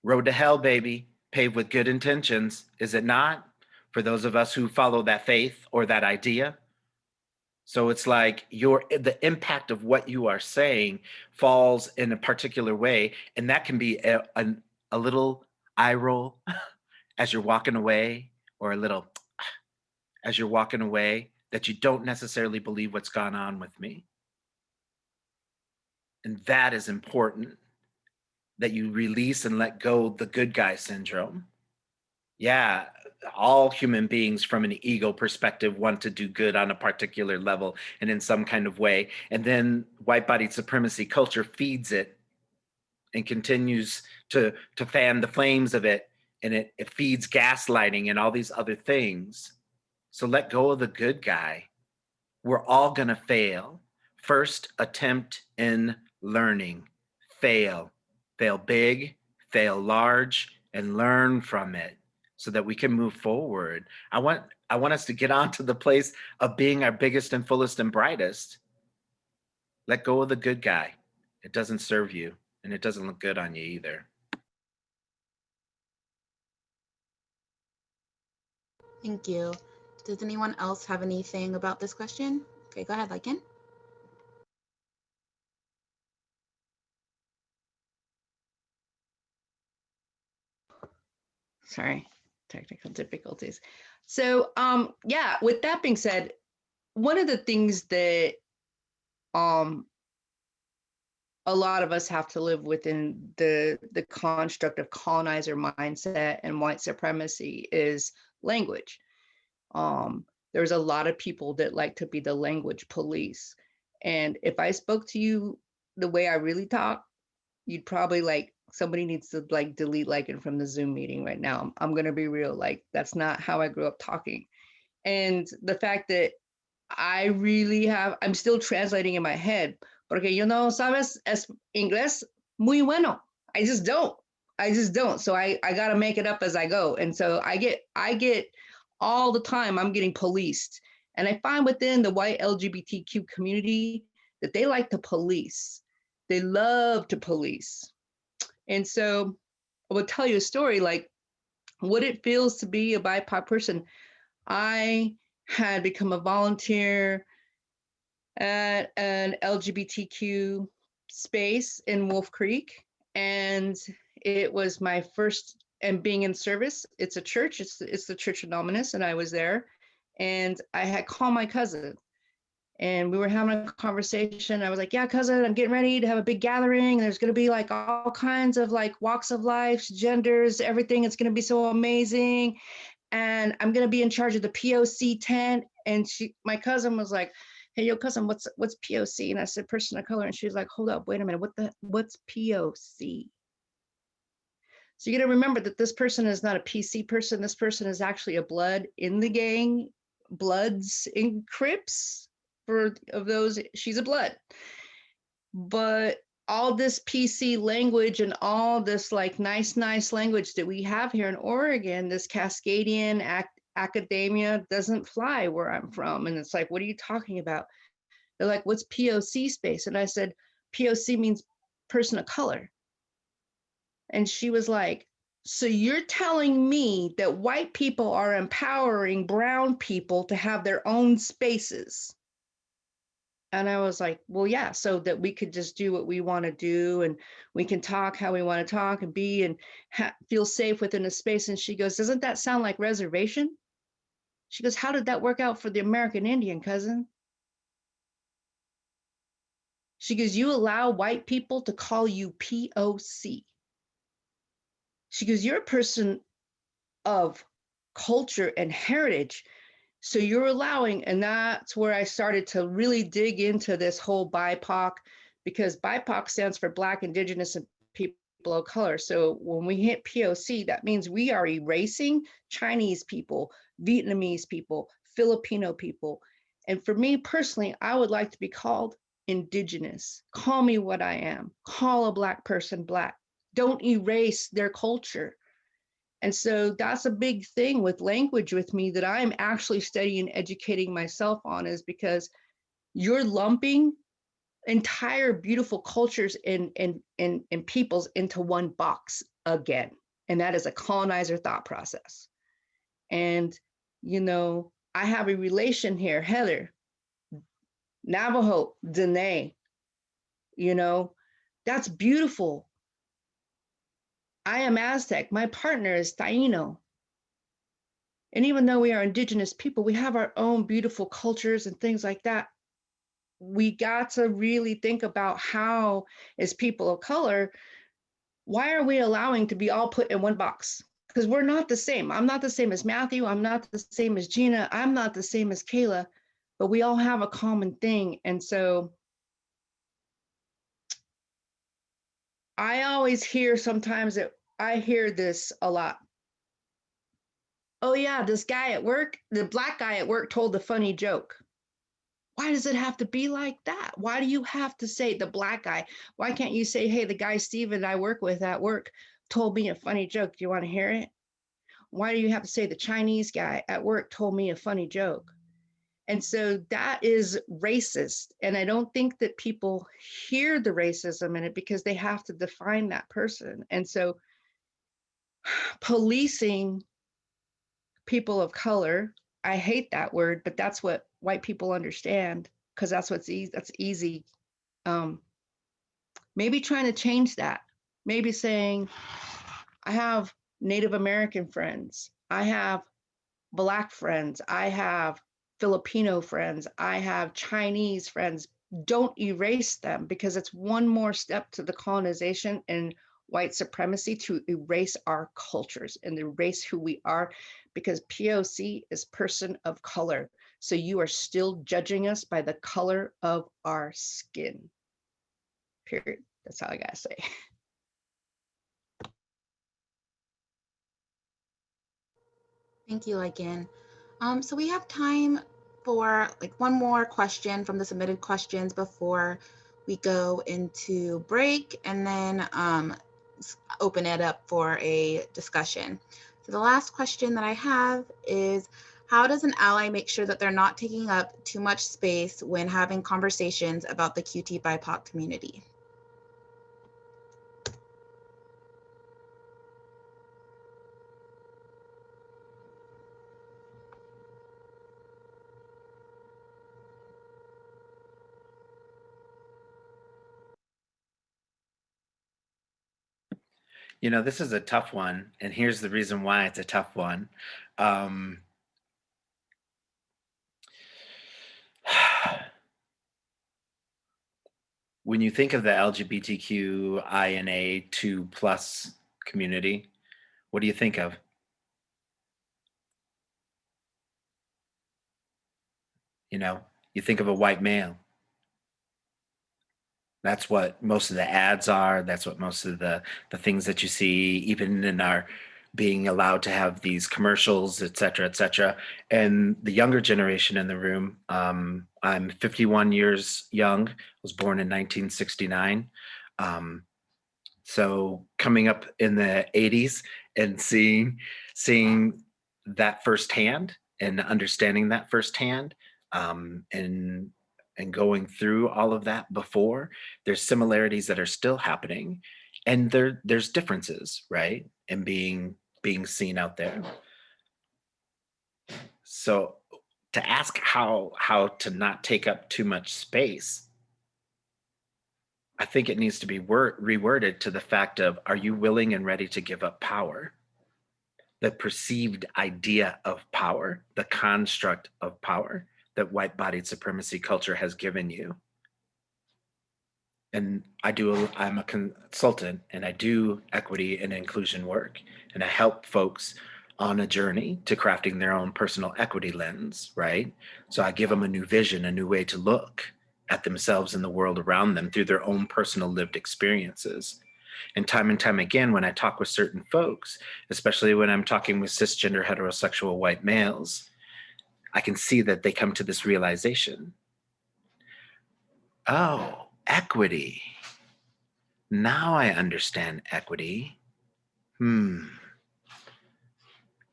Road to hell, baby, paved with good intentions, is it not? For those of us who follow that faith or that idea. So it's like the impact of what you are saying falls in a particular way, and that can be a little eye roll as you're walking away, or a little as you're walking away, that you don't necessarily believe what's gone on with me. And that is important, that you release and let go the good guy syndrome. Yeah, all human beings from an ego perspective want to do good on a particular level and in some kind of way. And then white-bodied supremacy culture feeds it and continues to fan the flames of it. And it feeds gaslighting and all these other things. So let go of the good guy. We're all going to fail. First attempt in learning. Fail big, fail large, and learn from it so that we can move forward. I want us to get on to the place of being our biggest and fullest and brightest. Let go of the good guy. It doesn't serve you, and it doesn't look good on you either. Thank you. Does anyone else have anything about this question? Okay, go ahead, Lycan. Sorry, technical difficulties. So yeah, with that being said, one of the things that a lot of us have to live within the construct of colonizer mindset and white supremacy is language. There's a lot of people that like to be the language police. And if I spoke to you the way I really talk, you'd probably like, somebody needs to like delete Lycan from the Zoom meeting right now. I'm gonna be real, like that's not how I grew up talking. And the fact that I really have, I'm still translating in my head. Porque yo no sabes es inglés muy bueno. I just don't. I just don't. So I got to make it up as I go. And so I get all the time, I'm getting policed. And I find within the white LGBTQ community that they like to police. They love to police. And so I will tell you a story like what it feels to be a BIPOC person. I had become a volunteer at an LGBTQ space in Wolf Creek. And it was my first, and being in service, it's a church, it's the Church of Dominus, and I was there. And I had called my cousin and we were having a conversation. I was like, yeah, cousin, I'm getting ready to have a big gathering. There's going to be like all kinds of like walks of life, genders, everything. It's going to be so amazing. And I'm going to be in charge of the POC tent. And my cousin was like, hey, yo, cousin, what's POC? And I said, person of color. And she was like, hold up, wait a minute. What's POC? So you got to remember that this person is not a PC person. This person is actually a blood in the gang, Bloods in Crips. Of those, she's a blood. But all this PC language and all this like nice language that we have here in Oregon, this Cascadian academia doesn't fly where I'm from. And it's like, what are you talking about? They're like, what's POC space? And I said, POC means person of color. And she was like, so you're telling me that white people are empowering brown people to have their own spaces? And I was like, well, yeah, so that we could just do what we want to do and we can talk how we want to talk and be and feel safe within a space. And she goes, doesn't that sound like reservation? She goes, how did that work out for the American Indian, cousin? She goes, you allow white people to call you POC. She goes, you're a person of culture and heritage. So you're allowing, and that's where I started to really dig into this whole BIPOC, because BIPOC stands for Black, Indigenous, and People of Color. So when we hit POC, that means we are erasing Chinese people, Vietnamese people, Filipino people. And for me personally, I would like to be called Indigenous. Call me what I am. Call a Black person Black. Don't erase their culture. And so that's a big thing with language with me that I'm actually studying and educating myself on, is because you're lumping entire beautiful cultures and peoples into one box again. And that is a colonizer thought process. And, you know, I have a relation here, Heather, Navajo, Dene, you know, that's beautiful. I am Aztec. My partner is Taino. And even though we are Indigenous people, we have our own beautiful cultures and things like that. We got to really think about how, as people of color, why are we allowing to be all put in one box? Because we're not the same. I'm not the same as Matthew. I'm not the same as Gina. I'm not the same as Kayla, but we all have a common thing. And so I always hear sometimes that I hear this a lot. Oh yeah, this guy at work, the Black guy at work told a funny joke. Why does it have to be like that? Why do you have to say the Black guy? Why can't you say, hey, the guy Steven I work with at work told me a funny joke. Do you want to hear it? Why do you have to say the Chinese guy at work told me a funny joke? And so that is racist. And I don't think that people hear the racism in it because they have to define that person. And so policing people of color, I hate that word, but that's what white people understand, because that's what's easy. That's easy. Maybe trying to change that. Maybe saying, I have Native American friends. I have Black friends. I have Filipino friends. I have Chinese friends. Don't erase them, because it's one more step to the colonization and white supremacy to erase our cultures and erase who we are, because POC is person of color. So you are still judging us by the color of our skin. Period. That's all I gotta say. Thank you again. So we have time before, like one more question from the submitted questions before we go into break, and then open it up for a discussion. So the last question that I have is, how does an ally make sure that they're not taking up too much space when having conversations about the QTBIPOC community? You know, this is a tough one, and here's the reason why it's a tough one. Um, when you think of the LGBTQIA2+ community, what do you think of? You know, you think of a white male. That's what most of the ads are. That's what most of the things that you see, even in our being allowed to have these commercials, et cetera, et cetera. And the younger generation in the room, I'm 51 years young, was born in 1969. So coming up in the 80s and seeing that firsthand and understanding that firsthand, and going through all of that before, there's similarities that are still happening, and there's differences, right? And being seen out there. So to ask how to not take up too much space, I think it needs to be reworded to the fact of, are you willing and ready to give up power? The perceived idea of power, the construct of power that white-bodied supremacy culture has given you. And I'm a consultant, and I do equity and inclusion work, and I help folks on a journey to crafting their own personal equity lens, right? So I give them a new vision, a new way to look at themselves and the world around them through their own personal lived experiences. And time again, when I talk with certain folks, especially when I'm talking with cisgender heterosexual white males, I can see that they come to this realization. Oh, equity. Now I understand equity.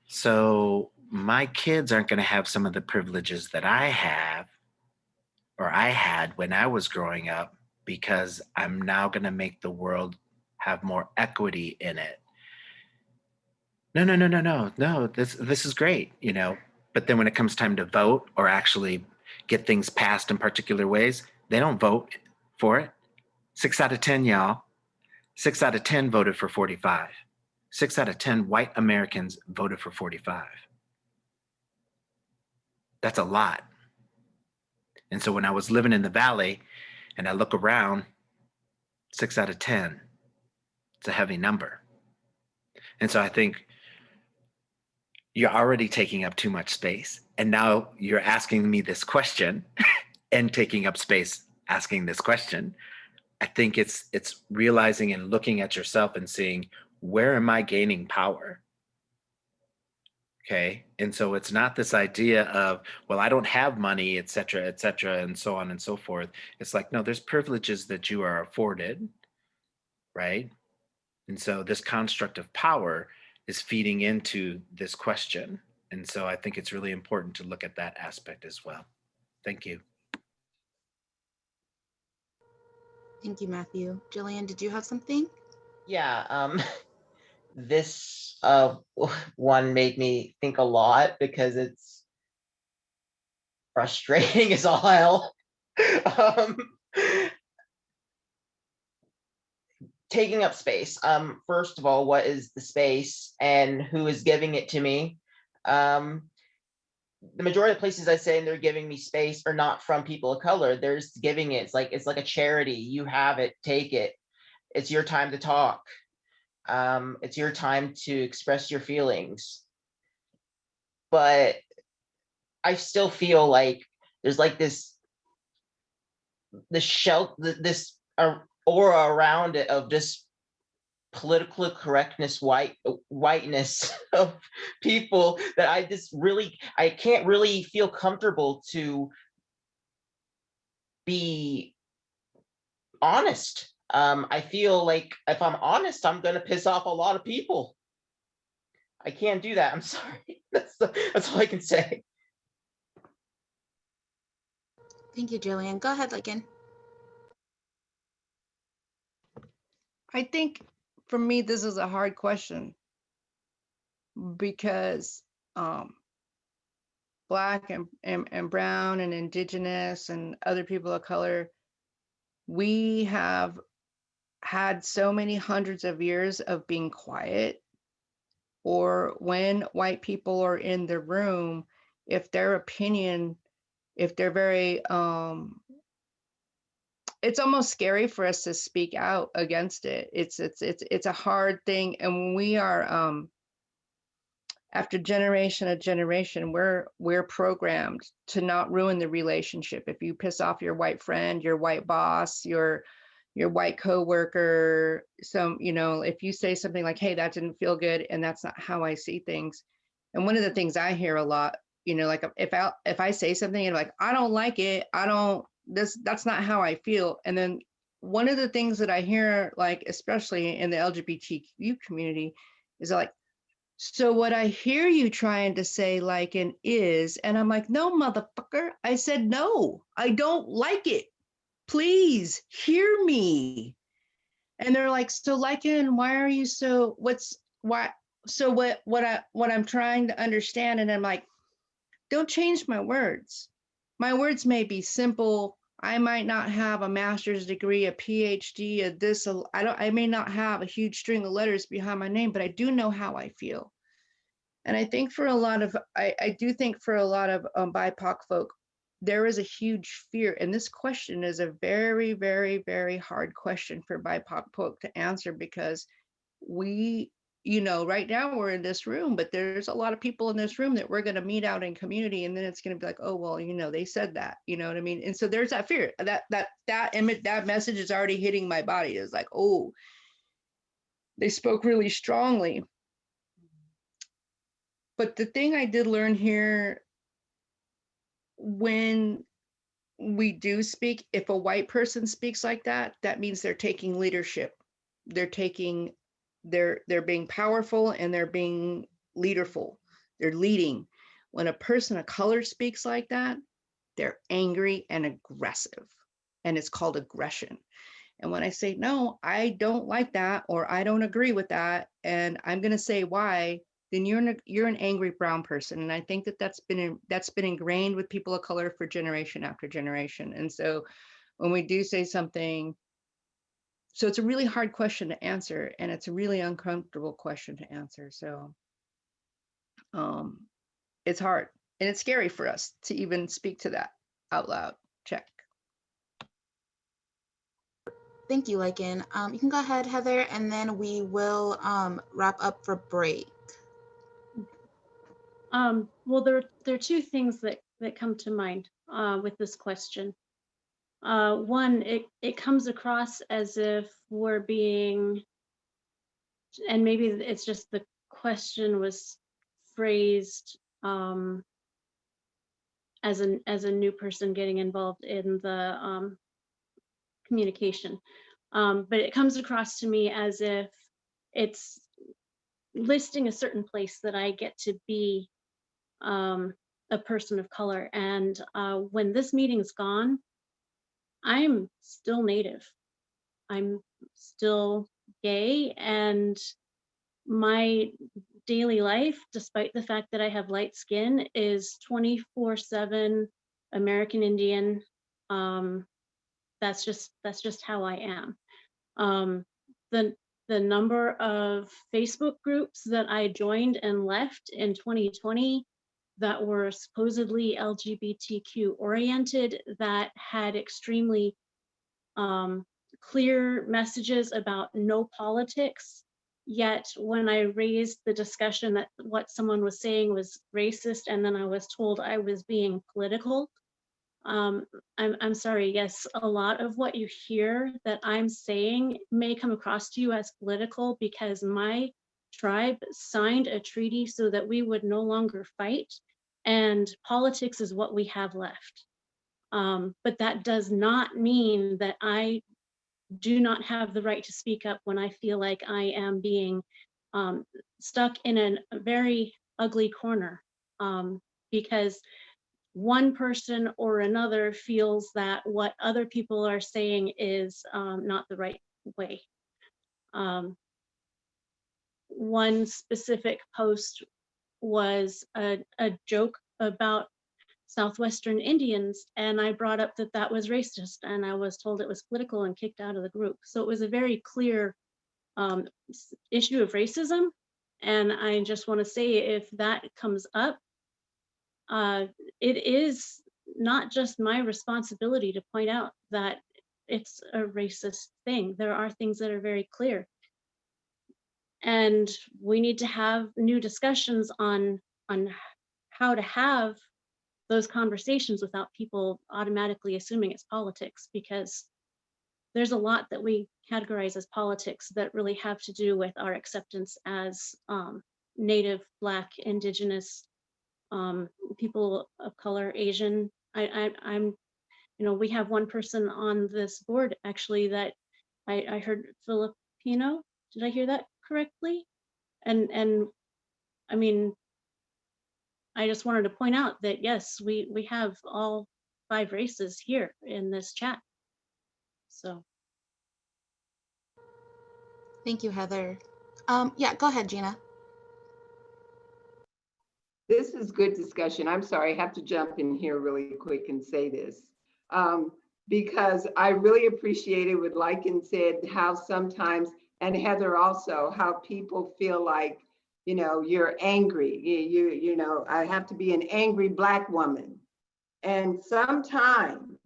So my kids aren't going to have some of the privileges that I have or I had when I was growing up, because I'm now going to make the world have more equity in it. No. This is great, you know. But then when it comes time to vote or actually get things passed in particular ways, they don't vote for it. 6 out of 10, y'all. 6 out of 10 voted for 45. 6 out of 10 white Americans voted for 45. That's a lot. And so when I was living in the Valley and I look around, 6 out of 10, it's a heavy number. And so I think you're already taking up too much space. And now you're asking me this question and taking up space asking this question. I think it's realizing and looking at yourself and seeing, where am I gaining power? Okay. And so it's not this idea of, well, I don't have money, et cetera, and so on and so forth. It's like, no, there's privileges that you are afforded, right? And so this construct of power is feeding into this question. And so I think it's really important to look at that aspect as well. Thank you. Thank you, Matthew. Jillian, did you have something? Yeah, this one made me think a lot because it's frustrating as all hell. Taking up space. First of all, what is the space and who is giving it to me? The majority of places I say they're giving me space are not from people of color. They're just giving it. It's like a charity. You have it, take it. It's your time to talk. It's your time to express your feelings. But I still feel like there's like this aura around it of just political correctness whiteness of people that I can't really feel comfortable to be honest. I feel like if I'm honest, I'm gonna piss off a lot of people. I can't do that. I'm sorry. That's all I can say. Thank you, Jillian. Go ahead, Lycan. I think for me, this is a hard question because Black and brown and Indigenous and other people of color, we have had so many hundreds of years of being quiet, or when white people are in the room, if their opinion, if they're very, it's almost scary for us to speak out against it. It's a hard thing. And when we are, after generation of generation, we're programmed to not ruin the relationship. If you piss off your white friend, your white boss, your white coworker, if you say something like, hey, that didn't feel good, and that's not how I see things. And one of the things I hear a lot, like if I say something and like, I don't like it, that's not how I feel. And then one of the things that I hear, like, especially in the LGBTQ community, is like, so what I hear you trying to say, Lycan, is, and I'm like, no, motherfucker. I said, no, I don't like it. Please hear me. And they're like, so Lycan, why are you so, what I'm trying to understand. And I'm like, don't change my words. My words may be simple. I might not have a master's degree, a PhD, I may not have a huge string of letters behind my name, but I do know how I feel. And I think for a lot of, I do think for a lot of BIPOC folk, there is a huge fear. And this question is a very, very, very hard question for BIPOC folk to answer, because we, right now we're in this room, but there's a lot of people in this room that we're going to meet out in community. And then it's going to be like, oh, well, they said that, you know what I mean? And so there's that fear, that image, that message is already hitting my body. It's like, oh, they spoke really strongly. But the thing I did learn here, when we do speak, if a white person speaks like that, that means they're taking leadership. They're being powerful, and they're being leaderful. They're leading. When a person of color speaks like that, they're angry and aggressive, and it's called aggression. And when I say, no, I don't like that, or I don't agree with that, and I'm going to say why, then you're an angry brown person. And I think that's been ingrained with people of color for generation after generation. And so when we do say something, so it's a really hard question to answer, and it's a really uncomfortable question to answer. So it's hard, and it's scary for us to even speak to that out loud. Check. Thank you, Lycan. You can go ahead, Heather, and then we will wrap up for break. Well, there are two things that come to mind with this question. One, it comes across as if we're being, and maybe it's just the question was phrased as a new person getting involved in the communication, but it comes across to me as if it's listing a certain place that I get to be a person of color. And when this meeting's gone, I'm still Native. I'm still gay, and my daily life, despite the fact that I have light skin, is 24/7 American Indian. That's just how I am. The number of Facebook groups that I joined and left in 2020 that were supposedly LGBTQ oriented, that had extremely clear messages about no politics. Yet when I raised the discussion that what someone was saying was racist, and then I was told I was being political, I'm sorry, yes, a lot of what you hear that I'm saying may come across to you as political because my tribe signed a treaty so that we would no longer fight, and politics is what we have left. But that does not mean that I do not have the right to speak up when I feel like I am being stuck in a very ugly corner, because one person or another feels that what other people are saying is not the right way. One specific post was a joke about Southwestern Indians, and I brought up that that was racist, and I was told it was political and kicked out of the group. So it was a very clear issue of racism, and I just want to say if that comes up, it is not just my responsibility to point out that it's a racist thing. There are things that are very clear. And we need to have new discussions on how to have those conversations without people automatically assuming it's politics, because there's a lot that we categorize as politics that really have to do with our acceptance as Native, Black, Indigenous, people of color, Asian. I'm, we have one person on this board actually that I heard Filipino. Did I hear that correctly? And I mean, I just wanted to point out that yes, we have all 5 races here in this chat. So. Thank you, Heather. Yeah, go ahead, Gina. This is good discussion. I'm sorry, I have to jump in here really quick and say this. Because I really appreciated what Lycan said, how sometimes, and Heather also, how people feel like, you're angry. I have to be an angry Black woman. And sometimes,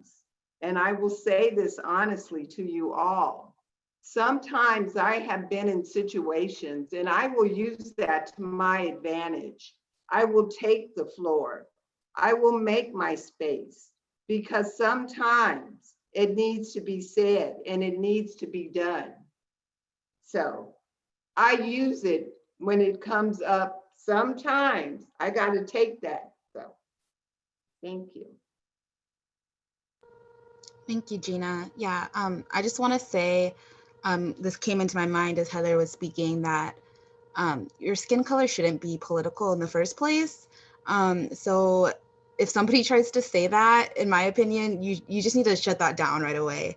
and I will say this honestly to you all, sometimes I have been in situations and I will use that to my advantage. I will take the floor. I will make my space because sometimes it needs to be said and it needs to be done. So I use it when it comes up. Sometimes I got to take that. So thank you. Thank you, Gina. Yeah, I just want to say, this came into my mind as Heather was speaking, that your skin color shouldn't be political in the first place. So if somebody tries to say that, in my opinion, you just need to shut that down right away.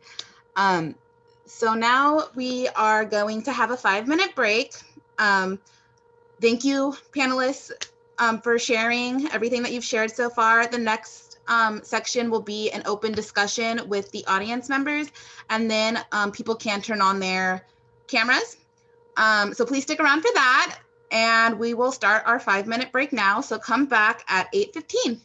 So now we are going to have a 5-minute break. Thank you, panelists, for sharing everything that you've shared so far. The next section will be an open discussion with the audience members, and then people can turn on their cameras. So please stick around for that, and we will start our 5-minute break now. So come back at 8:15.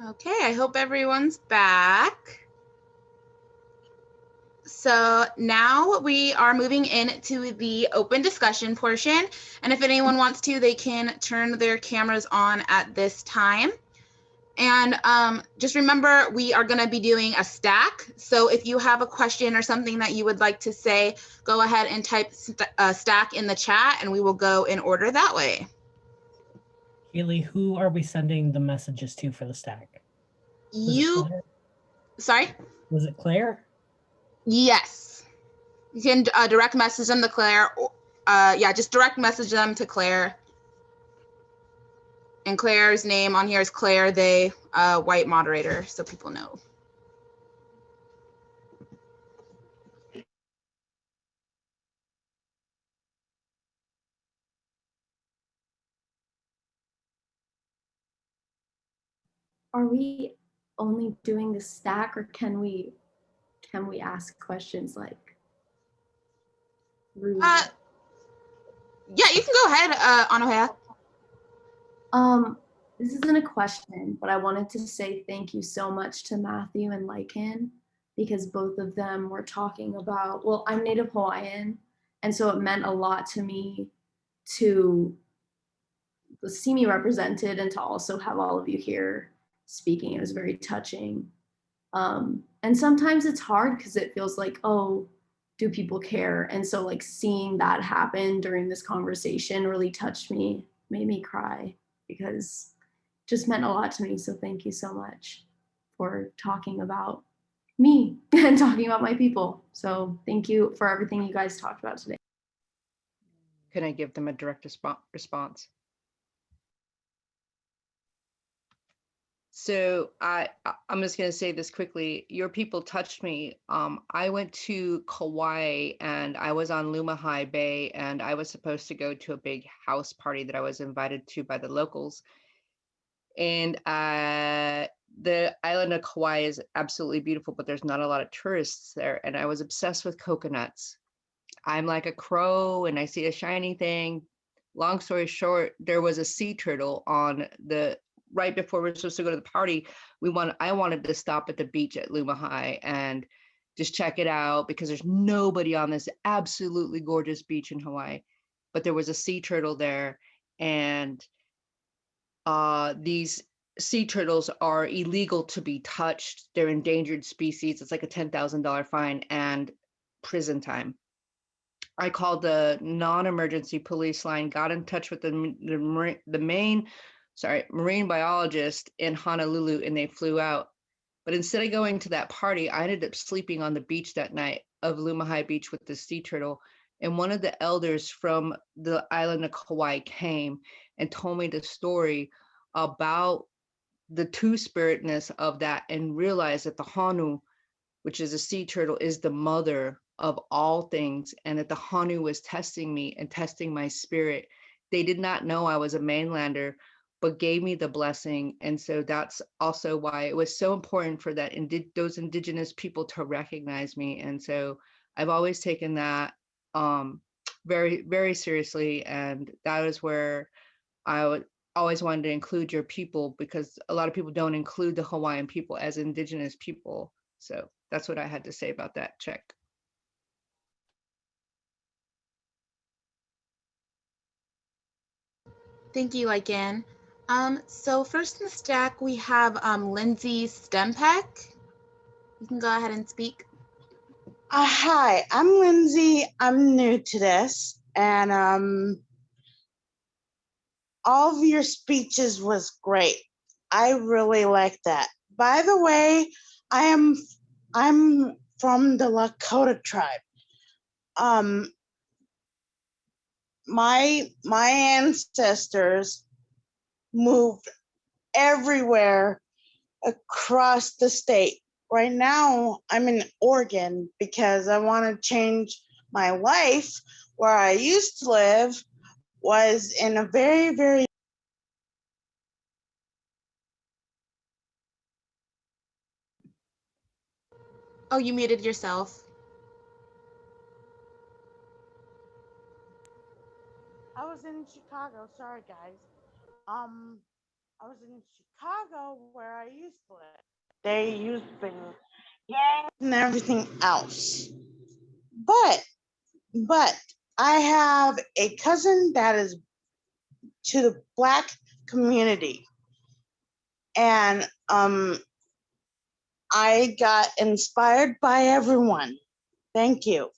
Okay, I hope everyone's back. So now we are moving into the open discussion portion. And if anyone wants to, they can turn their cameras on at this time. And just remember, we are going to be doing a stack. So if you have a question or something that you would like to say, go ahead and type stack in the chat and we will go in order that way. Kaylee, who are we sending the messages to for the stack? Sorry? Was it Claire? Yes. You can direct message them to Claire. Yeah, just direct message them to Claire. And Claire's name on here is Claire, the white moderator, so people know. Are we only doing the stack, or can we ask questions like Yeah, you can go ahead, Anohea. This isn't a question, but I wanted to say thank you so much to Matthew and Lycan, because both of them were talking about, well, I'm Native Hawaiian, and so it meant a lot to me to see me represented and to also have all of you here speaking. It was very touching. And sometimes it's hard because it feels like, oh, do people care? And so like seeing that happen during this conversation really touched me, made me cry, because it just meant a lot to me. So thank you so much for talking about me and talking about my people. So thank you for everything you guys talked about today. Can I give them a direct response? So I'm just going to say this quickly. Your people touched me. I went to Kauai and I was on Lumahai Bay, and I was supposed to go to a big house party that I was invited to by the locals. And the island of Kauai is absolutely beautiful, but there's not a lot of tourists there. And I was obsessed with coconuts. I'm like a crow and I see a shiny thing. Long story short, there was a sea turtle on the right before we were supposed to go to the party. I wanted to stop at the beach at Lumahai and just check it out, because there's nobody on this absolutely gorgeous beach in Hawaii. But there was a sea turtle there, and these sea turtles are illegal to be touched. They're endangered species. It's like a $10,000 fine and prison time. I called the non-emergency police line, got in touch with the marine biologist in Honolulu, and they flew out. But instead of going to that party, I ended up sleeping on the beach that night of Lumahai Beach with the sea turtle. And one of the elders from the island of Kauai came and told me the story about the two-spiritness of that, and realized that the Honu, which is a sea turtle, is the mother of all things, and that the Hanu was testing me and testing my spirit. They did not know I was a mainlander, but gave me the blessing. And so that's also why it was so important for those indigenous people to recognize me. And so I've always taken that very, very seriously. And that is where I would always wanted to include your people, because a lot of people don't include the Hawaiian people as indigenous people. So that's what I had to say about that check. Thank you, Lycan. So first in the stack, we have Lindsay Stempek. You can go ahead and speak. Hi, I'm Lindsay. I'm new to this, and all of your speeches was great. I really like that. By the way, I'm from the Lakota tribe. My ancestors moved everywhere across the state. Right now, I'm in Oregon because I want to change my life. Where I used to live was in a very, very Oh, you muted yourself. I was in Chicago. Sorry, guys. I was in Chicago where I used to live. They used to gangs and everything else. But I have a cousin that is to the Black community. And I got inspired by everyone. Thank you.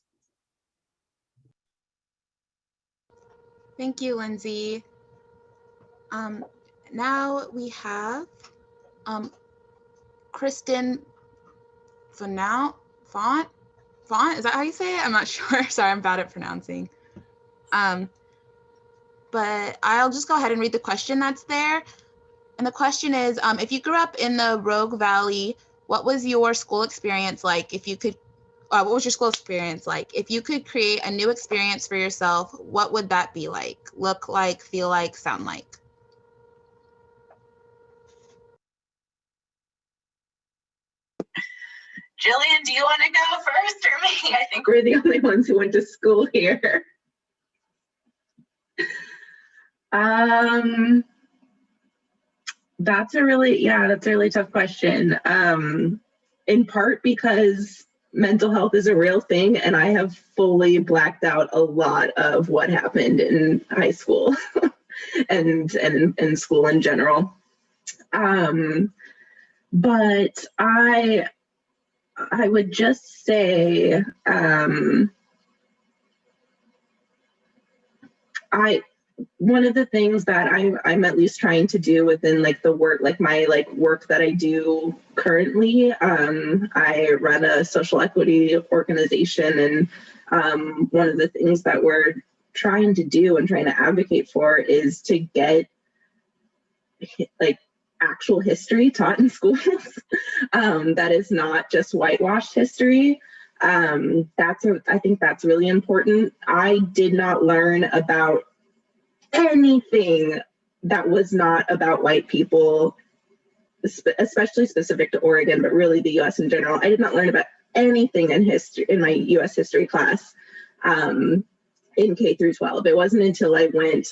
Thank you, Lindsay. Now we have Kristen Font? Is that how you say it? I'm not sure. Sorry, I'm bad at pronouncing. But I'll just go ahead and read the question that's there. And the question is, if you grew up in the Rogue Valley, what was your school experience like? If you could, what was your school experience like? If you could create a new experience for yourself, what would that be like? Look like, feel like, sound like? Jillian, do you want to go first or me? I think we're the only ones who went to school here. That's a really tough question. In part because mental health is a real thing, and I have fully blacked out a lot of what happened in high school and school in general. But I would just say one of the things that I'm at least trying to do within like the work, like my like work that I do currently, I run a social equity organization, and one of the things that we're trying to do and trying to advocate for is to get like actual history taught in schools that is not just whitewashed history. I think that's really important. I did not learn about anything that was not about white people, especially specific to Oregon, but really the US in general. I did not learn about anything in history in my US history class in K through 12. It wasn't until I went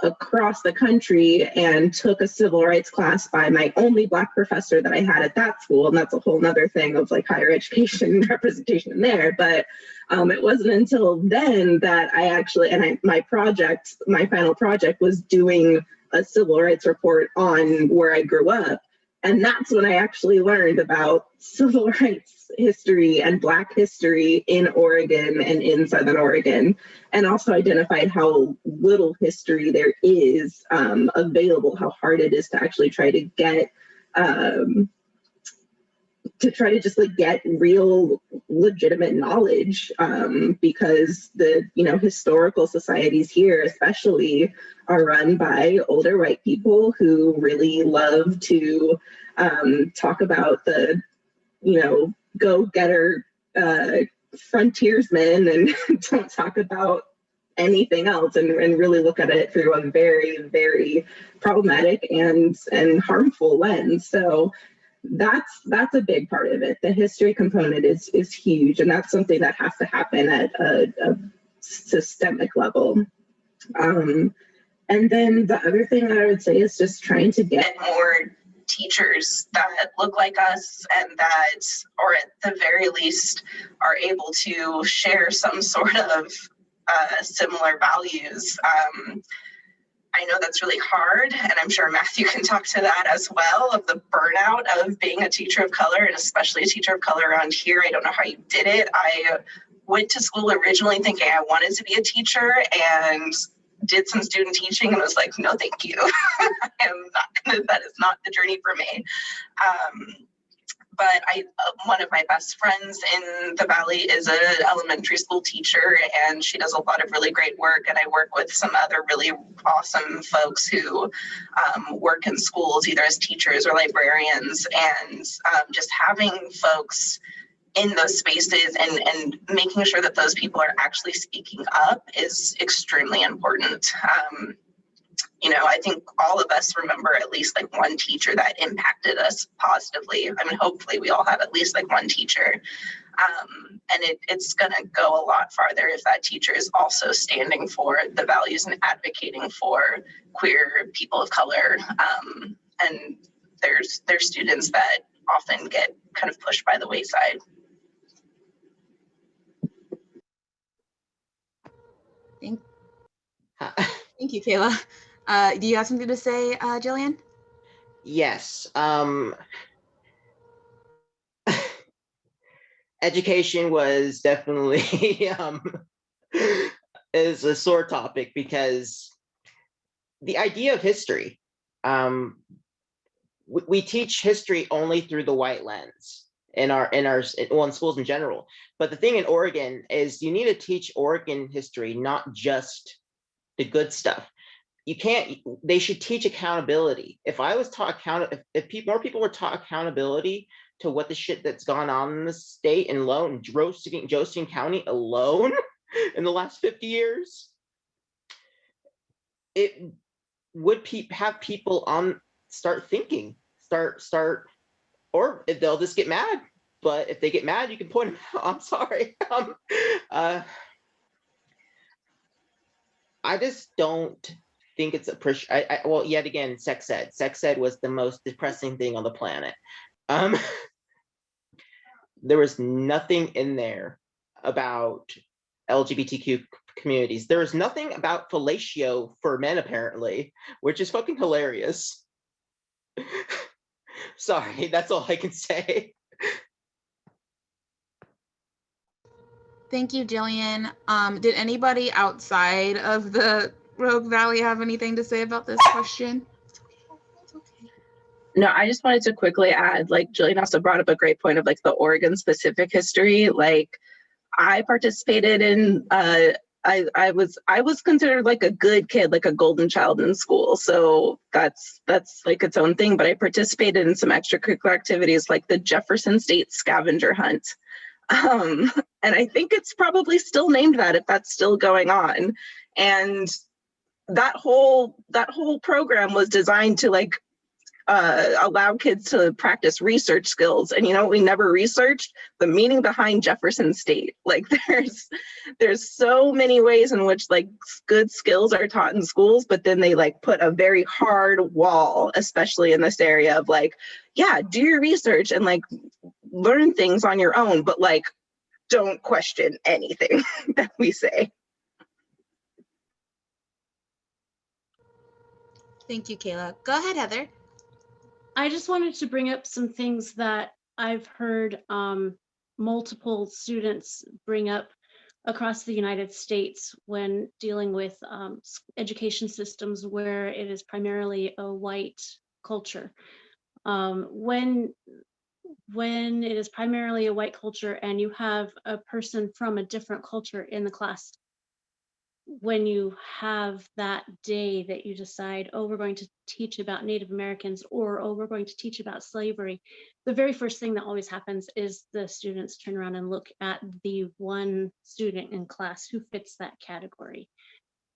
across the country and took a civil rights class by my only Black professor that I had at that school. And that's a whole nother thing of like higher education representation there. But it wasn't until then that I actually, my final project was doing a civil rights report on where I grew up. And that's when I actually learned about civil rights history and Black history in Oregon and in Southern Oregon, and also identified how little history there is available, how hard it is to actually try to get, just like get real legitimate knowledge, because the historical societies here especially are run by older white people who really love to talk about the go-getter frontiersmen and don't talk about anything else, and really look at it through a very, very problematic and harmful lens. So that's a big part of it. The history component is huge, and that's something that has to happen at a systemic level. And then the other thing that I would say is just trying to get more teachers that look like us and that, or at the very least, are able to share some sort of similar values. I know that's really hard, and I'm sure Matthew can talk to that as well, of the burnout of being a teacher of color, and especially a teacher of color around here. I don't know how you did it. I went to school originally thinking I wanted to be a teacher and did some student teaching and was like, no, thank you. That is not the journey for me. But one of my best friends in the Valley is an elementary school teacher, and she does a lot of really great work. And I work with some other really awesome folks who work in schools, either as teachers or librarians, and just having folks in those spaces and making sure that those people are actually speaking up is extremely important. I think all of us remember at least like one teacher that impacted us positively. I mean, hopefully we all have at least like one teacher. And it's going to go a lot farther if that teacher is also standing for the values and advocating for queer people of color. And there's students that often get kind of pushed by the wayside. Thank you, Kayla. Do you have something to say, Jillian? Yes. Education was definitely is a sore topic, because the idea of history, we teach history only through the white lens in schools in general. But the thing in Oregon is you need to teach Oregon history, not just the good stuff. You can't, they should teach accountability. If I was taught more people were taught accountability to what the shit that's gone on in the state and alone, Josephine County alone in the last 50 years, it would have people start thinking, or if they'll just get mad. But if they get mad, you can point them out. I'm sorry. I just don't think it's well, yet again, sex ed was the most depressing thing on the planet. There was nothing in there about LGBTQ communities. There was nothing about fellatio for men, apparently, which is fucking hilarious. Sorry, that's all I can say. Thank you, Jillian. Did anybody outside of the Rogue Valley have anything to say about this question? No, I just wanted to quickly add, like Jillian also brought up a great point of like the Oregon specific history. Like I participated in, I was considered like a good kid, like a golden child in school. So that's like its own thing. But I participated in some extracurricular activities like the Jefferson State Scavenger Hunt. And I think it's probably still named that if that's still going on. And that whole program was designed to like allow kids to practice research skills. And you know, we never researched the meaning behind Jefferson State. Like there's so many ways in which like good skills are taught in schools, but then they like put a very hard wall, especially in this area of like, yeah, do your research and like learn things on your own, but like don't question anything that we say. Thank you, Kayla. Go ahead, Heather. I just wanted to bring up some things that I've heard multiple students bring up across the United States when dealing with education systems where it is primarily a white culture. When it is primarily a white culture and you have a person from a different culture in the class, when you have that day that you decide, oh, we're going to teach about Native Americans, or oh, we're going to teach about slavery, the very first thing that always happens is the students turn around and look at the one student in class who fits that category.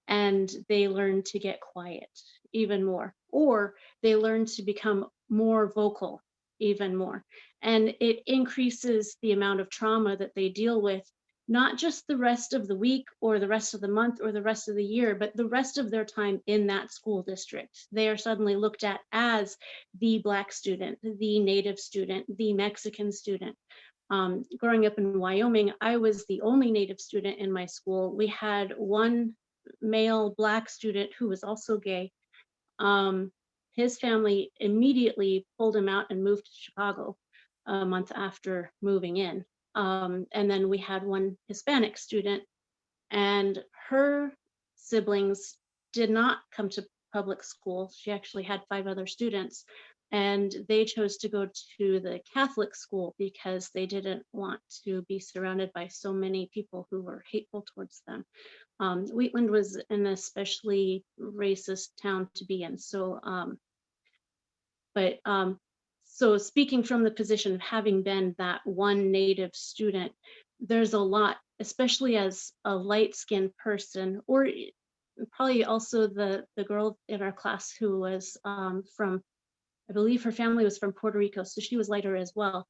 And they learn to get quiet even more, or they learn to become more vocal even more. And it increases the amount of trauma that they deal with, not just the rest of the week or the rest of the month or the rest of the year, but the rest of their time in that school district. They are suddenly looked at as the Black student, the Native student, the Mexican student. Growing up in Wyoming, I was the only Native student in my school. We had one male Black student who was also gay. His family immediately pulled him out and moved to Chicago a month after moving in. And then we had one Hispanic student, and her siblings did not come to public school. She actually had 5 other students, and they chose to go to the Catholic school because they didn't want to be surrounded by so many people who were hateful towards them. Wheatland was an especially racist town to be in. So, so speaking from the position of having been that one Native student, there's a lot, especially as a light-skinned person, or probably also the girl in our class who was from, I believe her family was from Puerto Rico, so she was lighter as well.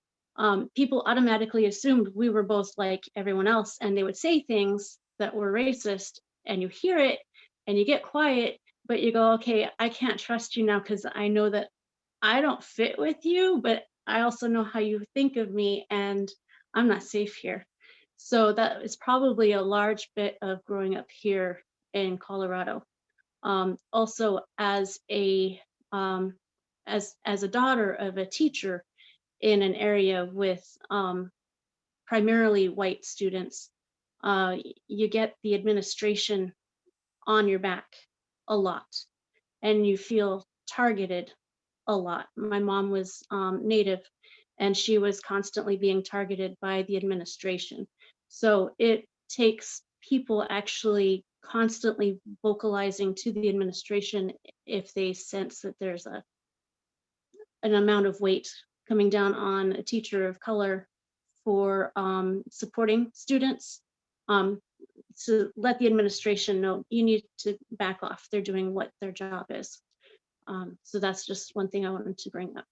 people automatically assumed we were both like everyone else, and they would say things that were racist, and you hear it and you get quiet, but you go, okay, I can't trust you now because I know that I don't fit with you, but I also know how you think of me, and I'm not safe here. So that is probably a large bit of growing up here in Colorado. Also, as a daughter of a teacher in an area with primarily white students, you get the administration on your back a lot, and you feel targeted a lot. My mom was Native, and she was constantly being targeted by the administration. So it takes people actually constantly vocalizing to the administration if they sense that there's an amount of weight coming down on a teacher of color for supporting students, to let the administration know you need to back off. They're doing what their job is. So that's just one thing I wanted to bring up.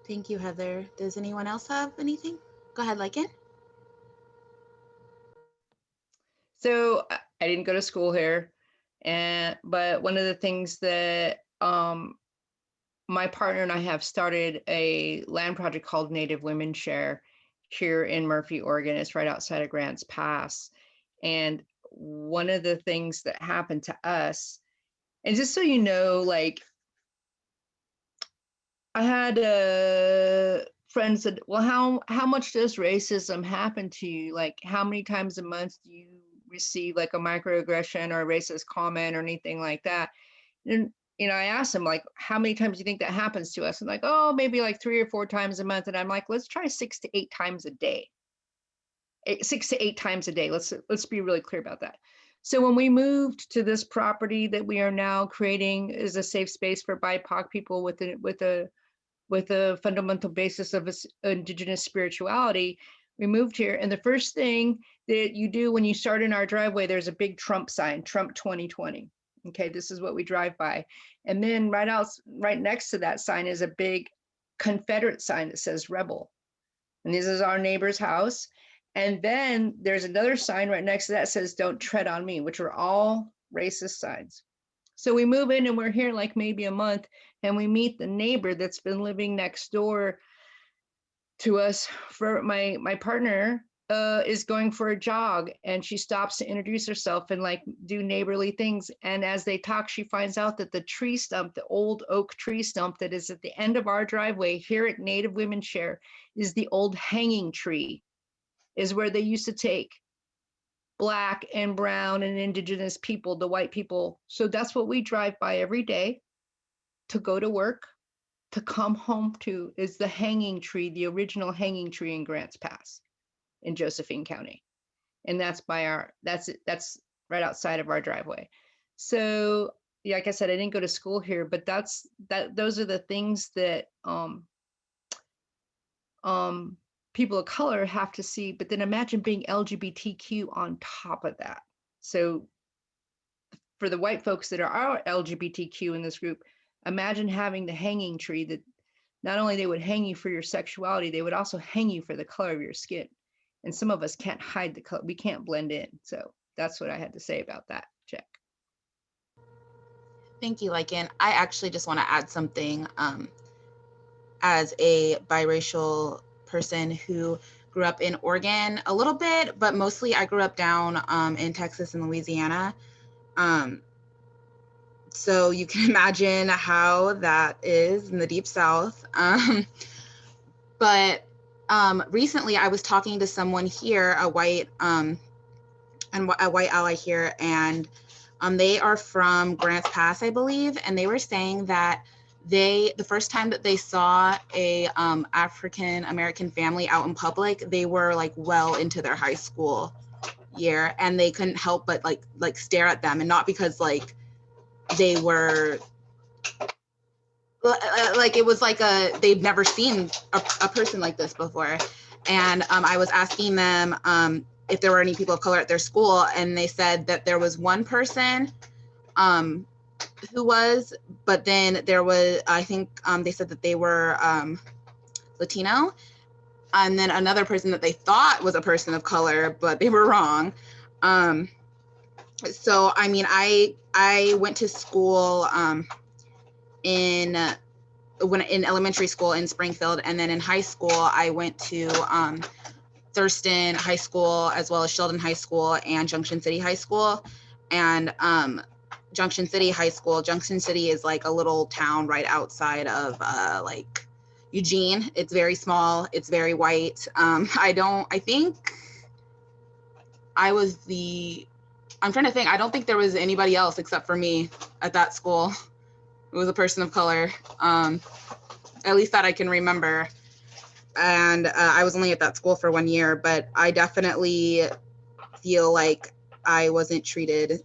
Thank you, Heather. Does anyone else have anything? Go ahead, Lycan. So I didn't go to school here, but one of the things that my partner and I have started a land project called Native Women Share here in Murphy, Oregon. It's right outside of Grants Pass. And one of the things that happened to us, and just so you know, like, I had friends said, well, how much does racism happen to you? Like, how many times a month do you receive like a microaggression or a racist comment or anything like that? And, you know, I asked them, like, how many times do you think that happens to us? And like, oh, maybe like 3 or 4 times a month. And I'm like, let's try 6 to 8 times a day. 6 to 8 times a day. Let's be really clear about that. So when we moved to this property that we are now creating as a safe space for BIPOC people with a fundamental basis of Indigenous spirituality, we moved here. And the first thing that you do when you start in our driveway, there's a big Trump sign, Trump 2020. Okay, this is what we drive by. And then right next to that sign is a big Confederate sign that says rebel. And this is our neighbor's house. And then there's another sign right next to that says, don't tread on me, which are all racist signs. So we move in and we're here like maybe a month, and we meet the neighbor that's been living next door to us. For my partner is going for a jog, and she stops to introduce herself and like do neighborly things. And as they talk, she finds out that the tree stump, the old oak tree stump that is at the end of our driveway here at Native Women Share, is the old hanging tree, is where they used to take Black and brown and Indigenous people, the white people. So that's what we drive by every day to go to work, to come home to, is the hanging tree, the original hanging tree in Grants Pass in Josephine County. And that's that's right outside of our driveway. So yeah, like I said, I didn't go to school here, but those are the things that people of color have to see. But then imagine being LGBTQ on top of that. So for the white folks that are LGBTQ in this group, imagine having the hanging tree that not only they would hang you for your sexuality, they would also hang you for the color of your skin. And some of us can't hide the color. We can't blend in. So that's what I had to say about that, Jack. Thank you, Lycan. I actually just want to add something. As a biracial person who grew up in Oregon a little bit, but mostly I grew up down in Texas and Louisiana. So you can imagine how that is in the deep South. But recently I was talking to someone here, a white ally here, and they are from Grants Pass, I believe, and they were saying that the first time that they saw a African American family out in public, they were like well into their high school year, and they couldn't help but like stare at them, and not because like they were like, it was like they've never seen a person like this before. And I was asking them if there were any people of color at their school, and they said that there was one person who was, but then there was, I think they said that they were Latino, and then another person that they thought was a person of color, but they were wrong. So I mean, I went to school in elementary school in Springfield, and then in high school I went to Thurston High School, as well as Sheldon High School and Junction City High School. And Junction City is like a little town right outside of like Eugene. It's very small, it's very white. I'm trying to think, I don't think there was anybody else except for me at that school who was a person of color, at least that I can remember. And I was only at that school for 1 year, but I definitely feel like I wasn't treated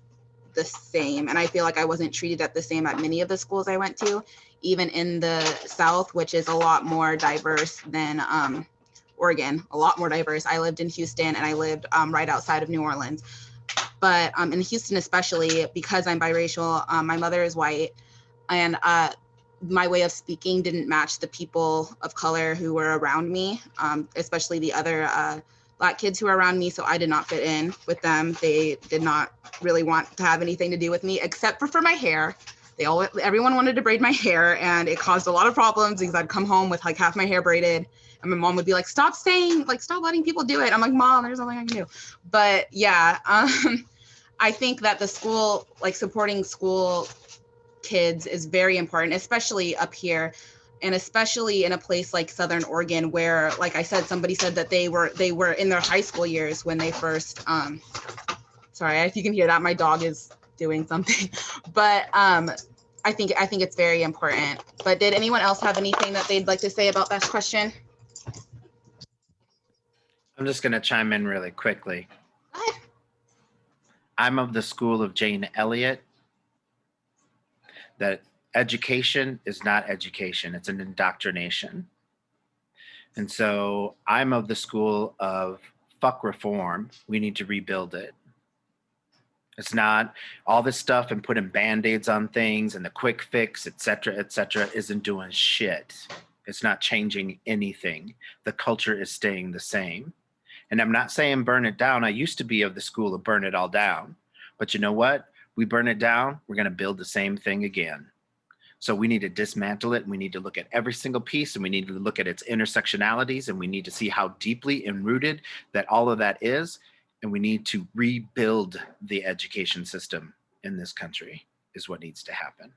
the same. And I feel like I wasn't treated the same at many of the schools I went to, even in the South, which is a lot more diverse than Oregon, a lot more diverse. I lived in Houston, and I lived right outside of New Orleans. But in Houston, especially because I'm biracial, my mother is white, and my way of speaking didn't match the people of color who were around me, especially the other Black kids who were around me. So I did not fit in with them. They did not really want to have anything to do with me, except for my hair. Everyone wanted to braid my hair, and it caused a lot of problems because I'd come home with like half my hair braided, and my mom would be like, stop letting people do it. I'm like, Mom, there's nothing I can do. But yeah, I think that the school, like supporting school kids is very important, especially up here, and especially in a place like Southern Oregon, where, like I said, somebody said that they were in their high school years when they first, sorry if you can hear that, my dog is doing something, but I think it's very important. But did anyone else have anything that they'd like to say about that question? I'm just going to chime in really quickly. I'm of the school of Jane Elliott, that education is not education, it's an indoctrination. And so I'm of the school of fuck reform, we need to rebuild it. It's not all this stuff and putting band-aids on things and the quick fix, et cetera, isn't doing shit. It's not changing anything. The culture is staying the same. And I'm not saying burn it down. I used to be of the school of burn it all down. But you know what? We burn it down, we're going to build the same thing again. So we need to dismantle it. We need to look at every single piece, and we need to look at its intersectionalities, and we need to see how deeply enrooted that all of that is. And we need to rebuild the education system in this country is what needs to happen.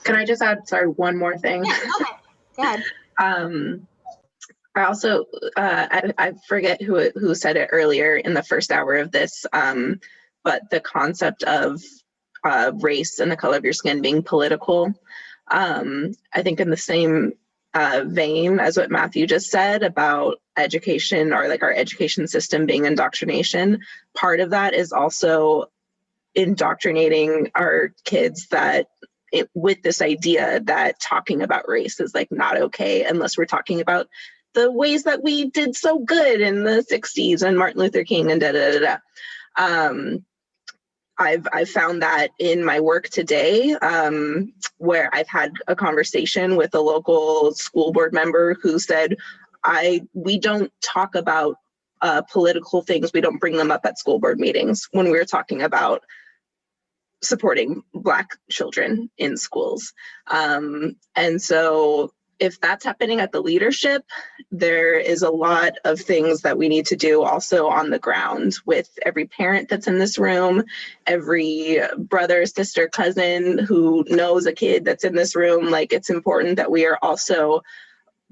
Can I just add, sorry, one more thing? Yeah, okay. Go ahead. I also, I forget who said it earlier in the first hour of this, but the concept of race and the color of your skin being political, I think in the same vein as what Matthew just said about education, or like our education system being indoctrination, part of that is also indoctrinating our kids with this idea that talking about race is like not okay unless we're talking about the ways that we did so good in the 60s and Martin Luther King and I've found that in my work today, where I've had a conversation with a local school board member who said, we don't talk about political things, we don't bring them up at school board meetings when we're talking about supporting Black children in schools. And so if that's happening at the leadership, there is a lot of things that we need to do also on the ground with every parent that's in this room, every brother, sister, cousin who knows a kid that's in this room. Like, it's important that we are also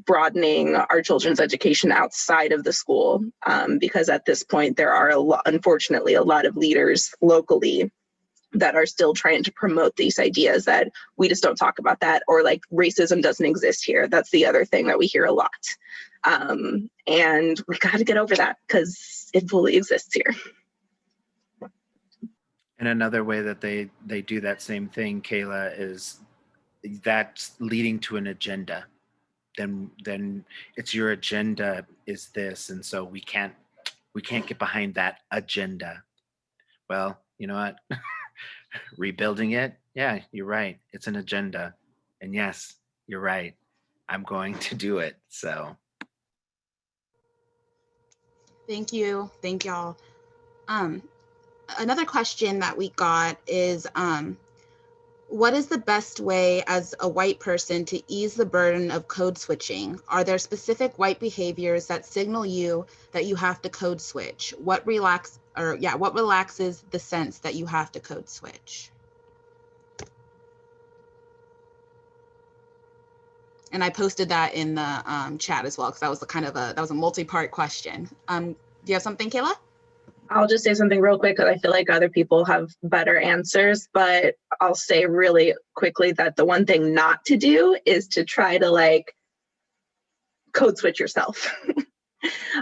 broadening our children's education outside of the school, because at this point there are unfortunately a lot of leaders locally that are still trying to promote these ideas that we just don't talk about that, or like racism doesn't exist here. That's the other thing that we hear a lot. And we got to get over that because it fully exists here. And another way that they do that same thing, Kayla, is that's leading to an agenda. Then it's your agenda is this, and so we can't get behind that agenda. well, you know what? Rebuilding it. Yeah, you're right. It's an agenda. And yes, you're right. I'm going to do it. So Thank you. Thank y'all. Another question that we got is, what is the best way as a white person to ease the burden of code switching? Are there specific white behaviors that signal you that you have to code switch? What relaxes the sense that you have to code switch? And I posted that in the chat as well, because that was a multi-part question. Do you have something, Kayla? I'll just say something real quick because I feel like other people have better answers, but I'll say really quickly that the one thing not to do is to try to like code switch yourself.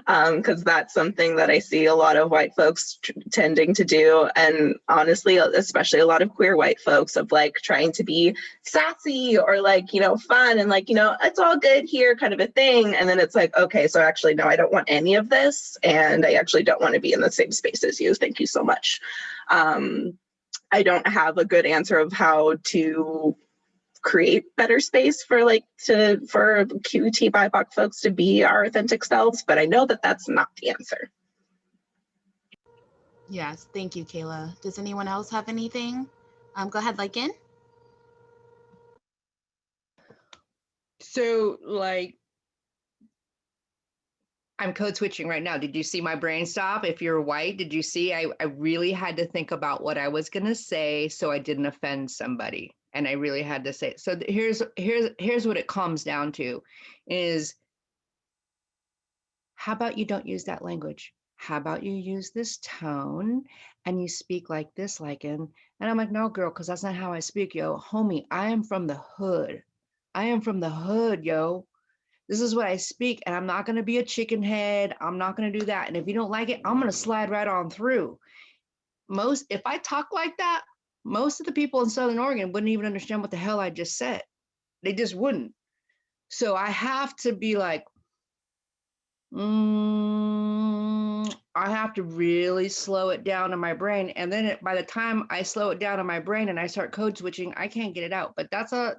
Because that's something that I see a lot of white folks tending to do. And honestly, especially a lot of queer white folks of like trying to be sassy or like, you know, fun and like, you know, it's all good here kind of a thing. And then it's like, okay, so actually, no, I don't want any of this. And I actually don't want to be in the same space as you. Thank you so much. I don't have a good answer of how to create better space for for QTBIPOC folks to be our authentic selves, but I know that that's not the answer. Yes, thank you, Kayla. Does anyone else have anything? Go ahead, Lycan. So like, I'm code switching right now. Did you see my brain stop? If you're white, did you see I really had to think about what I was going to say so I didn't offend somebody. And I really had to say, so here's what it comes down to is, how about you don't use that language? How about you use this tone and you speak like this, Lycan? And I'm like, no, girl, because that's not how I speak, yo. Homie, I am from the hood. I am from the hood, yo. This is what I speak, and I'm not going to be a chicken head. I'm not going to do that. And if you don't like it, I'm going to slide right on through. If I talk like that, most of the people in Southern Oregon wouldn't even understand what the hell I just said. They just wouldn't. So I have to be like, I have to really slow it down in my brain. And then by the time I slow it down in my brain and I start code switching, I can't get it out. But that's a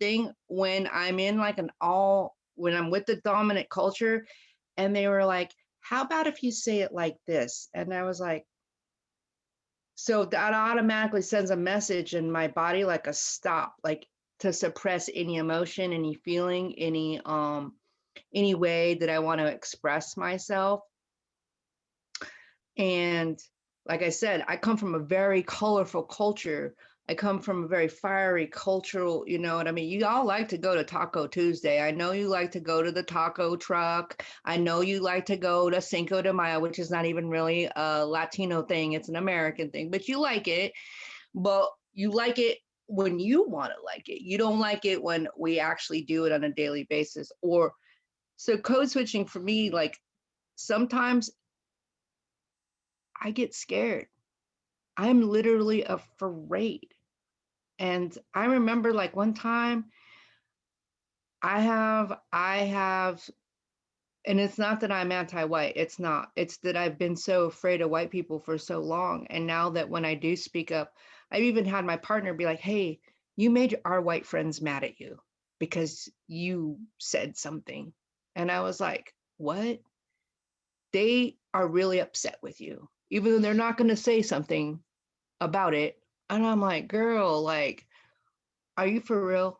thing when I'm in like when I'm with the dominant culture, and they were like, how about if you say it like this? And I was like, so that automatically sends a message in my body, like a stop, like to suppress any emotion, any feeling, any way that I want to express myself. And like I said, I come from a very colorful culture. I come from a very fiery cultural, you know what I mean? You all like to go to Taco Tuesday. I know you like to go to the taco truck. I know you like to go to Cinco de Mayo, which is not even really a Latino thing. It's an American thing, but you like it. But you like it when you want to like it. You don't like it when we actually do it on a daily basis. So code switching for me, like sometimes I get scared. I'm literally afraid. And I remember like one time I have, and it's not that I'm anti-white, it's not. It's that I've been so afraid of white people for so long. And now that when I do speak up, I've even had my partner be like, hey, you made our white friends mad at you because you said something. And I was like, what? They are really upset with you, even though they're not going to say something about it. And I'm like, girl, like, are you for real?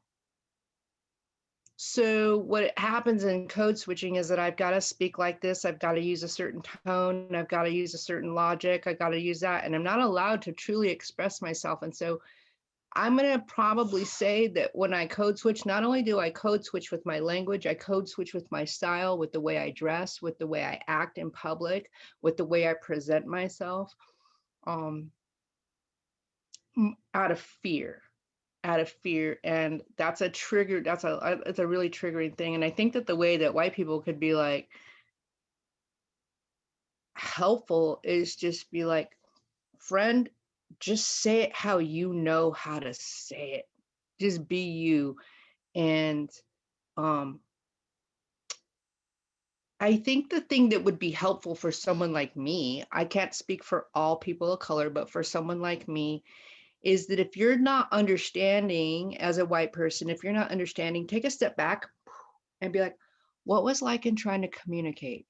So what happens in code switching is that I've got to speak like this. I've got to use a certain tone. I've got to use a certain logic. I got to use that. And I'm not allowed to truly express myself. And so I'm going to probably say that when I code switch, not only do I code switch with my language, I code switch with my style, with the way I dress, with the way I act in public, with the way I present myself, out of fear. And that's a trigger. It's a really triggering thing. And I think that the way that white people could be like helpful is just be like, friend, just say it how you know how to say it. Just be you. And I think the thing that would be helpful for someone like me, I can't speak for all people of color, but for someone like me, is that if you're not understanding as a white person, if you're not understanding, take a step back and be like, what was Lycan trying to communicate?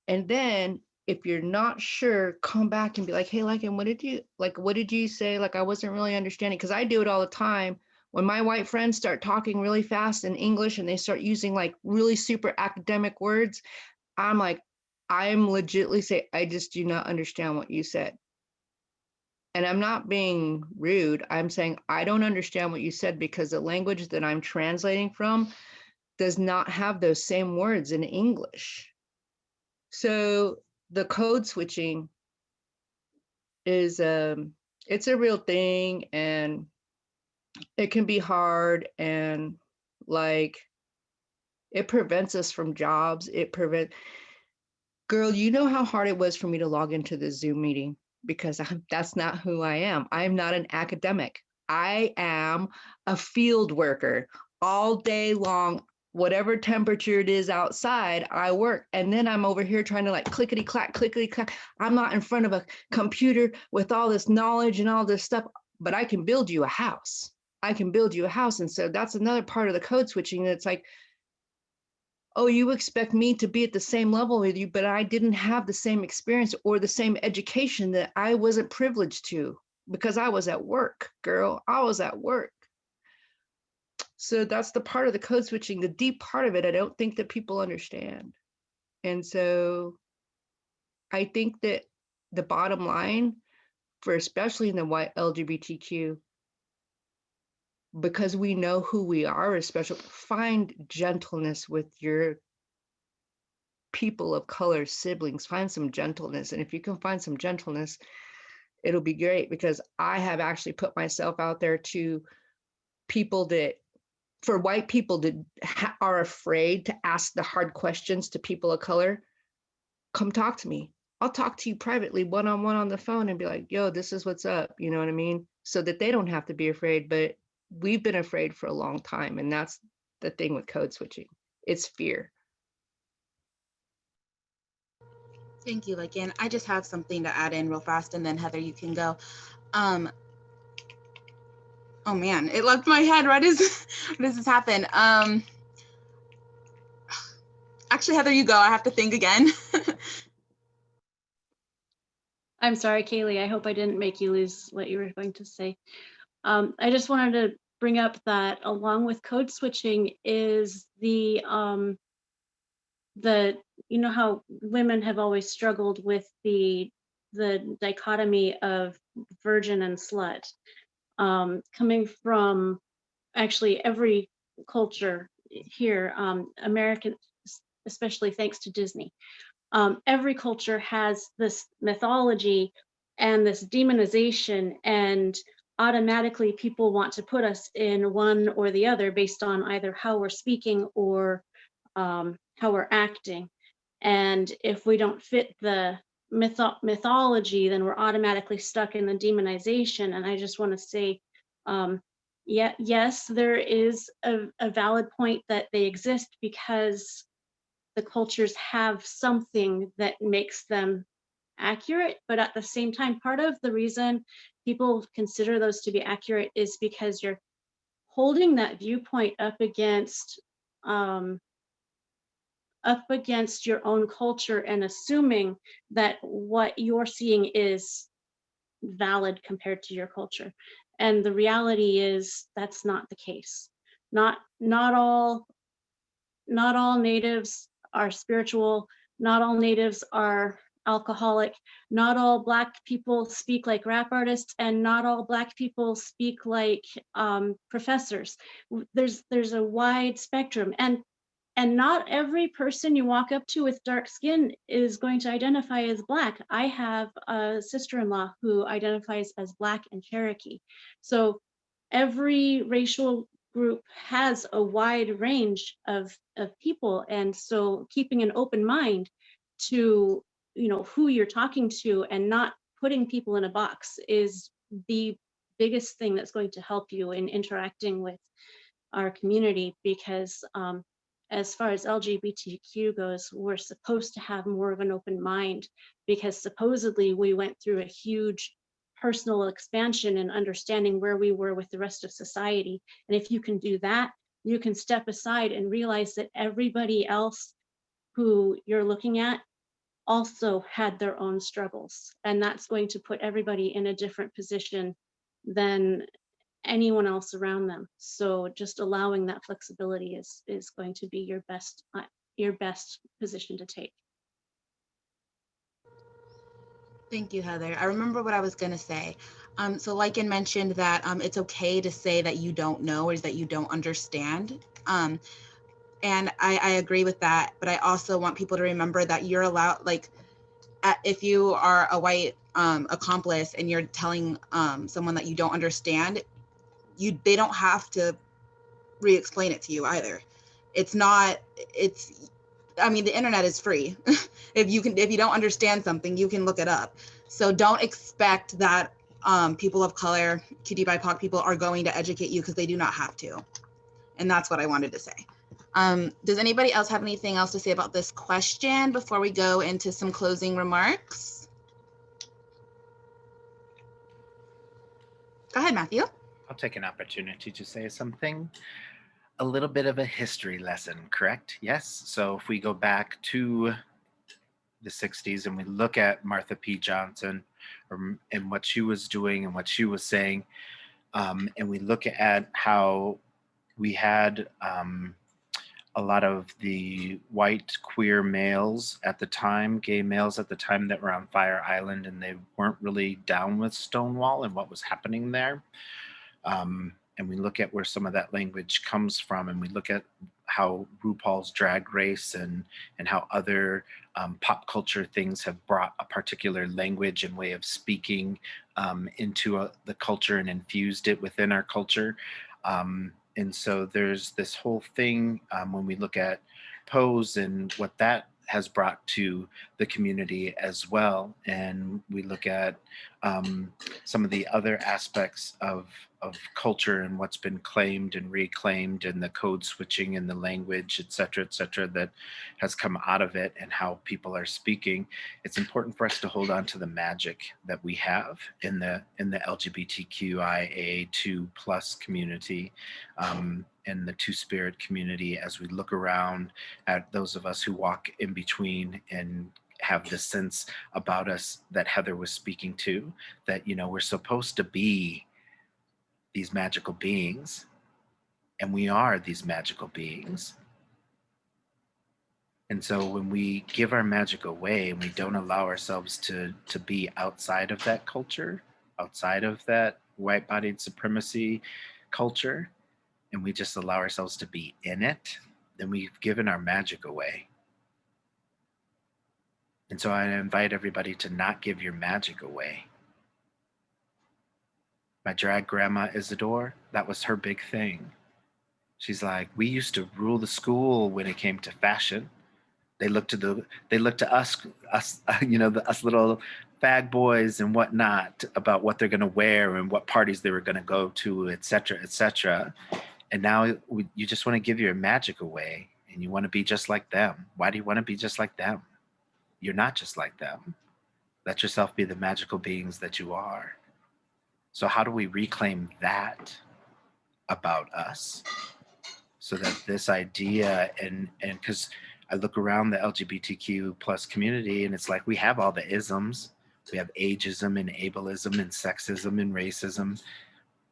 And then if you're not sure, come back and be like, hey, Lycan, what did you say? Like, I wasn't really understanding, because I do it all the time. When my white friends start talking really fast in English and they start using like really super academic words, I'm like, I'm legitimately say, I just do not understand what you said. And I'm not being rude. I'm saying, I don't understand what you said, because the language that I'm translating from does not have those same words in English. So the code switching is, it's a real thing, and it can be hard, and like, it prevents us from jobs. Girl, you know how hard it was for me to log into the Zoom meeting, because that's not who I am. I am not an academic. I am a field worker all day long. Whatever temperature it is outside, I work. And then I'm over here trying to like clickety clack. I'm not in front of a computer with all this knowledge and all this stuff, but I can build you a house. And so that's another part of the code switching. It's like, oh, you expect me to be at the same level with you, but I didn't have the same experience or the same education that I wasn't privileged to, because I was at work, girl. I was at work. So that's the part of the code switching, the deep part of it, I don't think that people understand. And so I think that the bottom line for especially in the white LGBTQ, because we know who we are, especially, find gentleness with your people of color siblings. Find some gentleness. And if you can find some gentleness, it'll be great, because I have actually put myself out there to people that, for white people that are afraid to ask the hard questions to people of color, come talk to me. I'll talk to you privately, one-on-one on the phone, and be like, yo, this is what's up. You know what I mean? So that they don't have to be afraid. But we've been afraid for a long time. And that's the thing with code switching. It's fear. Thank you, Lycan. I just have something to add in real fast, and then Heather, you can go. Oh man, it left my head right as this happened. Actually, Heather, you go. I have to think again. I'm sorry, Kaylee. I hope I didn't make you lose what you were going to say. I just wanted to bring up that along with code switching is the you know how women have always struggled with the dichotomy of virgin and slut, coming from actually every culture here, American, especially thanks to Disney. Every culture has this mythology and this demonization, and automatically people want to put us in one or the other based on either how we're speaking or how we're acting. And if we don't fit the mythology, then we're automatically stuck in the demonization. And I just want to say, yes, there is a valid point that they exist, because the cultures have something that makes them accurate, but at the same time, part of the reason people consider those to be accurate is because you're holding that viewpoint up against your own culture and assuming that what you're seeing is valid compared to your culture. And the reality is that's not the case. Not all natives are spiritual. Not all natives are alcoholic. Not all Black people speak like rap artists, and not all Black people speak like professors. There's a wide spectrum, and not every person you walk up to with dark skin is going to identify as Black. I have a sister-in-law who identifies as Black and Cherokee. So every racial group has a wide range of people. And so keeping an open mind to, who you're talking to and not putting people in a box is the biggest thing that's going to help you in interacting with our community, because as far as LGBTQ goes, we're supposed to have more of an open mind, because supposedly we went through a huge personal expansion and understanding where we were with the rest of society. And if you can do that, you can step aside and realize that everybody else who you're looking at also had their own struggles. And that's going to put everybody in a different position than anyone else around them. So just allowing that flexibility is going to be your best position to take. Thank you, Heather. I remember what I was going to say. So Lycan mentioned that it's okay to say that you don't know or that you don't understand. And I agree with that. But I also want people to remember that you're allowed, like, if you are a white accomplice and you're telling someone that you don't understand, they don't have to re-explain it to you either. I mean, the internet is free. If you don't understand something, you can look it up. So don't expect that people of color, QTBIPOC people are going to educate you, because they do not have to. And that's what I wanted to say. Does anybody else have anything else to say about this question before we go into some closing remarks? Go ahead, Matthew. I'll take an opportunity to say something. A little bit of a history lesson, correct? Yes. So if we go back to the 60s and we look at Martha P. Johnson and what she was doing and what she was saying, and we look at how we had a lot of the white queer males at the time, gay males at the time, that were on Fire Island, and they weren't really down with Stonewall and what was happening there. And we look at where some of that language comes from, and we look at how RuPaul's Drag Race and how other pop culture things have brought a particular language and way of speaking into the culture and infused it within our culture. And so there's this whole thing when we look at Pose and what that has brought to the community as well. And we look at some of the other aspects of culture and what's been claimed and reclaimed, and the code switching and the language, et cetera, that has come out of it, and how people are speaking. It's important for us to hold on to the magic that we have in the LGBTQIA2+ community, and the Two-Spirit community, as we look around at those of us who walk in between and have this sense about us that Heather was speaking to, that, you know, we're supposed to be these magical beings, and we are these magical beings. And so when we give our magic away and we don't allow ourselves to be outside of that culture, outside of that white-bodied supremacy culture, and we just allow ourselves to be in it, then we've given our magic away. And so I invite everybody to not give your magic away. My drag grandma Isadore, that was her big thing. She's like, we used to rule the school when it came to fashion. They looked to us, you know, us little fag boys and whatnot, about what they're going to wear and what parties they were going to go to, et cetera, et cetera. And now you just want to give your magic away, and you want to be just like them. Why do you want to be just like them? You're not just like them. Let yourself be the magical beings that you are. So how do we reclaim that about us, so that this idea, and because I look around the LGBTQ+ community, and it's like we have all the isms. We have ageism and ableism and sexism and racism.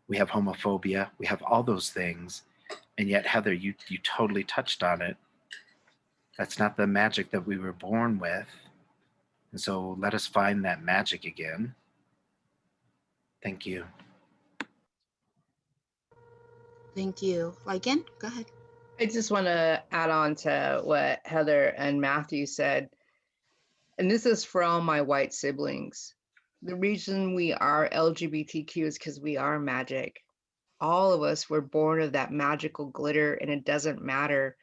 We have homophobia. We have all those things. And yet, Heather, you totally touched on it. That's not the magic that we were born with. And so let us find that magic again. Thank you. Thank you. Lycan, go ahead. I just want to add on to what Heather and Matthew said. And this is for all my white siblings. The reason we are LGBTQ is because we are magic. All of us were born of that magical glitter, and it doesn't matter.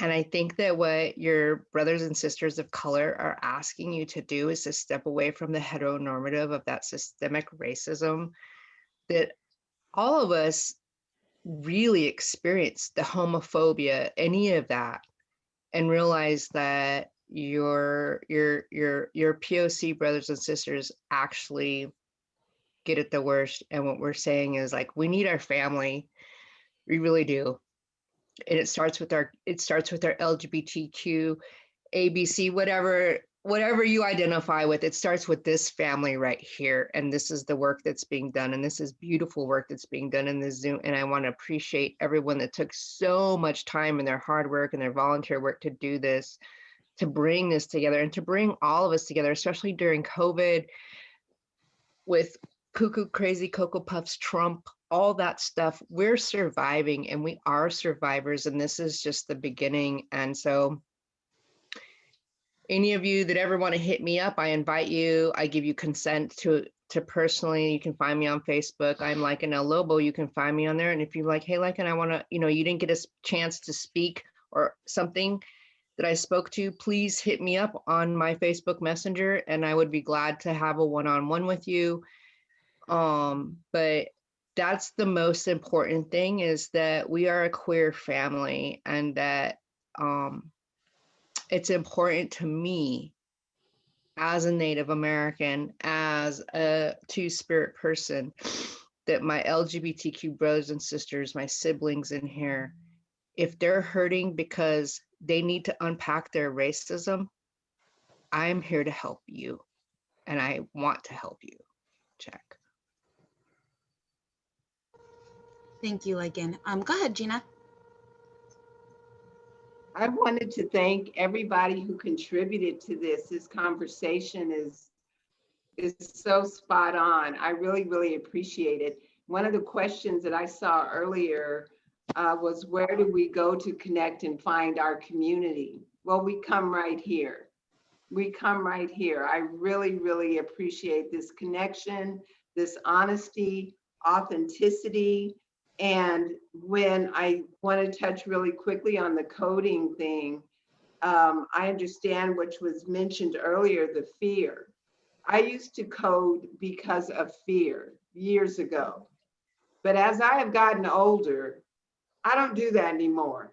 And I think that what your brothers and sisters of color are asking you to do is to step away from the heteronormative of that systemic racism that all of us really experienced the homophobia, any of that, and realize that your POC brothers and sisters actually get it the worst. And what we're saying is like, we need our family. We really do. And it starts with our LGBTQ, ABC, whatever you identify with. It starts with this family right here. And this is the work that's being done. And this is beautiful work that's being done in this Zoom. And I want to appreciate everyone that took so much time in their hard work and their volunteer work to do this, to bring this together and to bring all of us together, especially during COVID with cuckoo, crazy Cocoa Puffs, Trump, all that stuff. We're surviving and we are survivors. And this is just the beginning. And so any of you that ever want to hit me up, I invite you. I give you consent to personally. You can find me on Facebook. I'm Lycan El Lobo. You can find me on there. And if you're like, hey, Lycan, I want to, you didn't get a chance to speak or something that I spoke to, please hit me up on my Facebook Messenger, and I would be glad to have a one-on-one with you. But that's the most important thing, is that we are a queer family, and that it's important to me as a Native American, as a two-spirit person, that my LGBTQ brothers and sisters, my siblings in here, if they're hurting because they need to unpack their racism, I'm here to help you. And I want to help you. Check. Thank you, Lycan. Go ahead, Gina. I wanted to thank everybody who contributed to this. This conversation is so spot on. I really, really appreciate it. One of the questions that I saw earlier was, where do we go to connect and find our community? Well, we come right here. We come right here. I really, really appreciate this connection, this honesty, authenticity. And when I want to touch really quickly on the coding thing, I understand, which was mentioned earlier, the fear. I used to code because of fear years ago. But as I have gotten older, I don't do that anymore.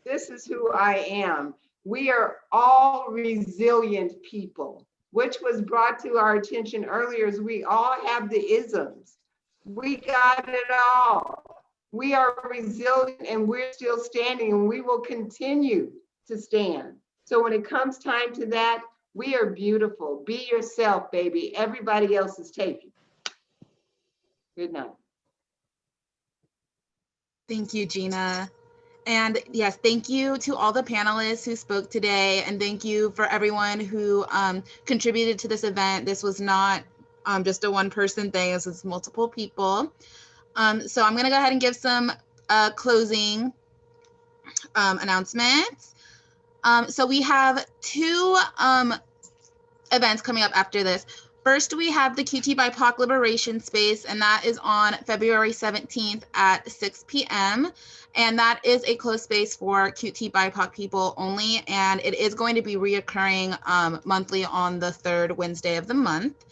This is who I am. We are all resilient people, which was brought to our attention earlier, is we all have the isms. We got it all. We are resilient and we're still standing, and we will continue to stand. So when it comes time to that, we are beautiful. Be yourself, baby. Everybody else is taken. Good night. Thank you, Gina. And yes, thank you to all the panelists who spoke today. And thank you for everyone who contributed to this event. This was not just a one-person thing. This was multiple people. So I'm going to go ahead and give some closing announcements. So we have two events coming up after this. First, we have the QTBIPOC Liberation Space, and that is on February 17th at 6 p.m. And that is a closed space for QTBIPOC people only, and it is going to be reoccurring monthly on the third Wednesday of the month.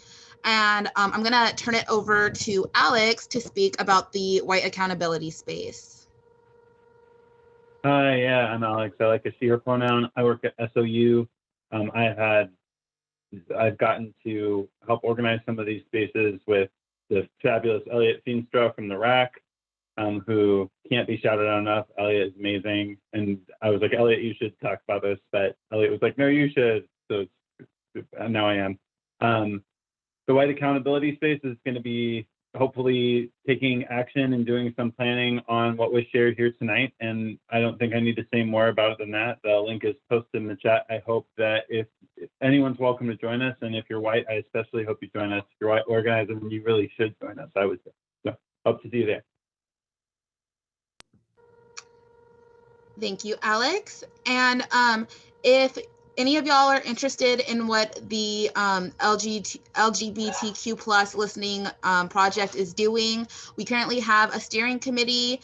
And I'm going to turn it over to Alex to speak about the White Accountability Space. Hi, yeah, I'm Alex. I like a she, her pronoun. I work at SOU. I've gotten to help organize some of these spaces with the fabulous Elliot Feenstra from the RAC, who can't be shouted out enough. Elliot is amazing. And I was like, Elliot, you should talk about this. But Elliot was like, no, you should. So now I am. The White Accountability Space is going to be hopefully taking action and doing some planning on what was shared here tonight. And I don't think I need to say more about it than that. The link is posted in the chat. I hope that if anyone's welcome to join us, and if you're white, I especially hope you join us. If you're white organizer, then you really should join us, I would say. So hope to see you there. Thank you, Alex. And if any of y'all are interested in what the LGBTQ plus listening project is doing, we currently have a steering committee,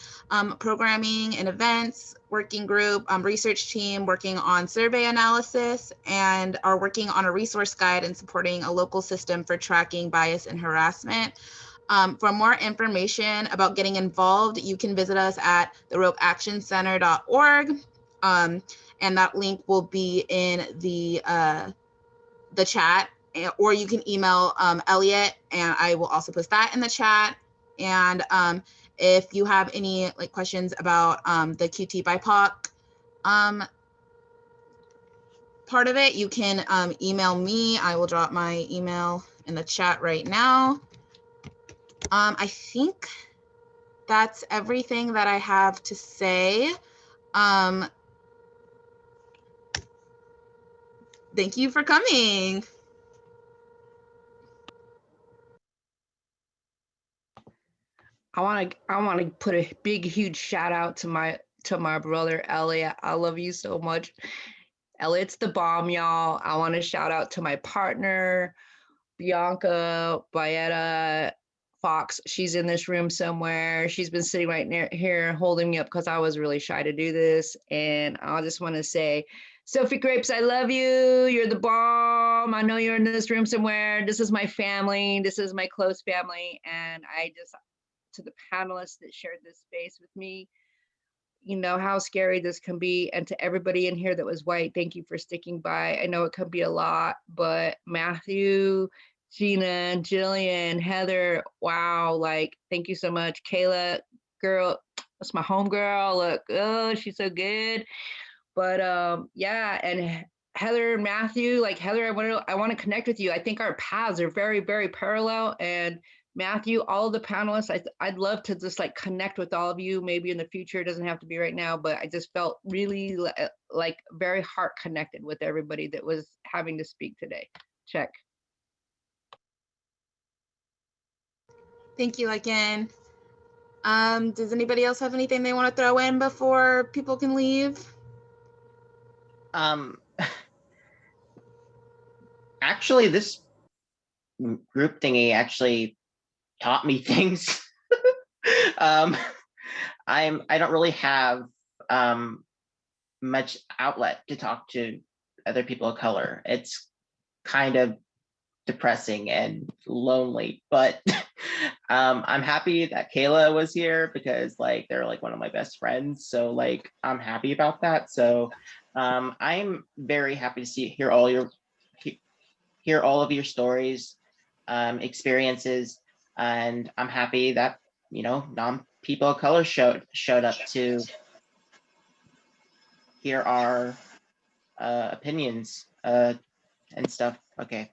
programming and events, working group, research team working on survey analysis, and are working on a resource guide and supporting a local system for tracking bias and harassment. For more information about getting involved, you can visit us at theropeactioncenter.org. And that link will be in the chat, or you can email Elliot, and I will also post that in the chat. And if you have any like questions about the QTBIPOC part of it, you can email me. I will drop my email in the chat right now. I think that's everything that I have to say. Thank you for coming. I want to put a big, huge shout out to my brother Elliot. I love you so much. Elliot's the bomb, y'all. I want to shout out to my partner, Bianca Baeta Fox. She's in this room somewhere. She's been sitting right near here holding me up because I was really shy to do this. And I just want to say, Sophie Grapes, I love you. You're the bomb. I know you're in this room somewhere. This is my family. This is my close family. And I just, to the panelists that shared this space with me, you know how scary this can be. And to everybody in here that was white, thank you for sticking by. I know it can be a lot, but Matthew, Gina, Jillian, Heather, wow, like, thank you so much. Kayla, girl, that's my homegirl. Look, oh, she's so good. But yeah, and Heather and Matthew, like Heather, I want to connect with you. I think our paths are very, very parallel. And Matthew, all of the panelists, I'd love to just like connect with all of you, maybe in the future. It doesn't have to be right now, but I just felt really like very heart connected with everybody that was having to speak today. Check. Thank you again. Does anybody else have anything they want to throw in before people can leave? Actually, this group thingy actually taught me things. I don't really have much outlet to talk to other people of color. It's kind of depressing and lonely, but I'm happy that Kayla was here because like they're like one of my best friends. So like I'm happy about that. So I'm very happy to hear all of your stories, experiences, and I'm happy that people of color showed up to hear our opinions and stuff. Okay.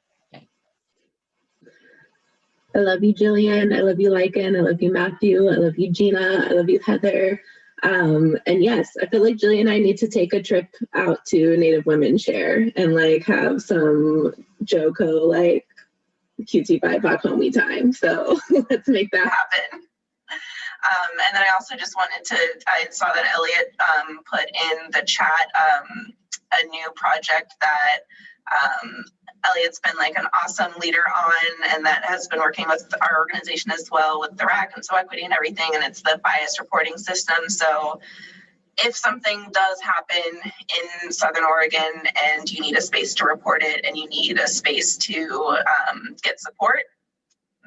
I love you, Jillian. I love you, Lycan. I love you, Matthew. I love you, Gina. I love you, Heather. And yes, I feel like Jillian and I need to take a trip out to Native Women Share and like have some JoCo like QTBIPOC homie time. So let's make that happen. And then I also just wanted to, I saw that Elliot put in the chat a new project that Elliot's been like an awesome leader on, and that has been working with our organization as well with the RAC and So Equity and everything, and it's the bias reporting system. So if something does happen in Southern Oregon and you need a space to report it and you need a space to get support,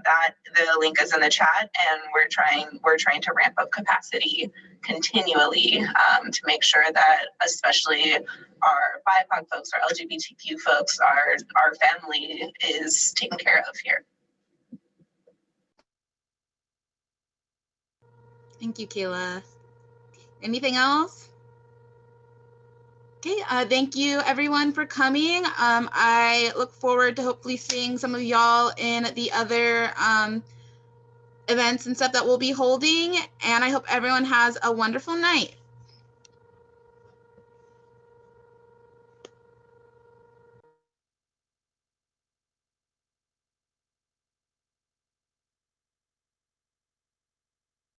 that the link is in the chat, and we're trying to ramp up capacity continually to make sure that especially our BIPOC folks, our LGBTQ folks, our family is taken care of here. Thank you, Kayla. Anything else? Okay, thank you everyone for coming. I look forward to hopefully seeing some of y'all in the other events and stuff that we'll be holding, and I hope everyone has a wonderful night.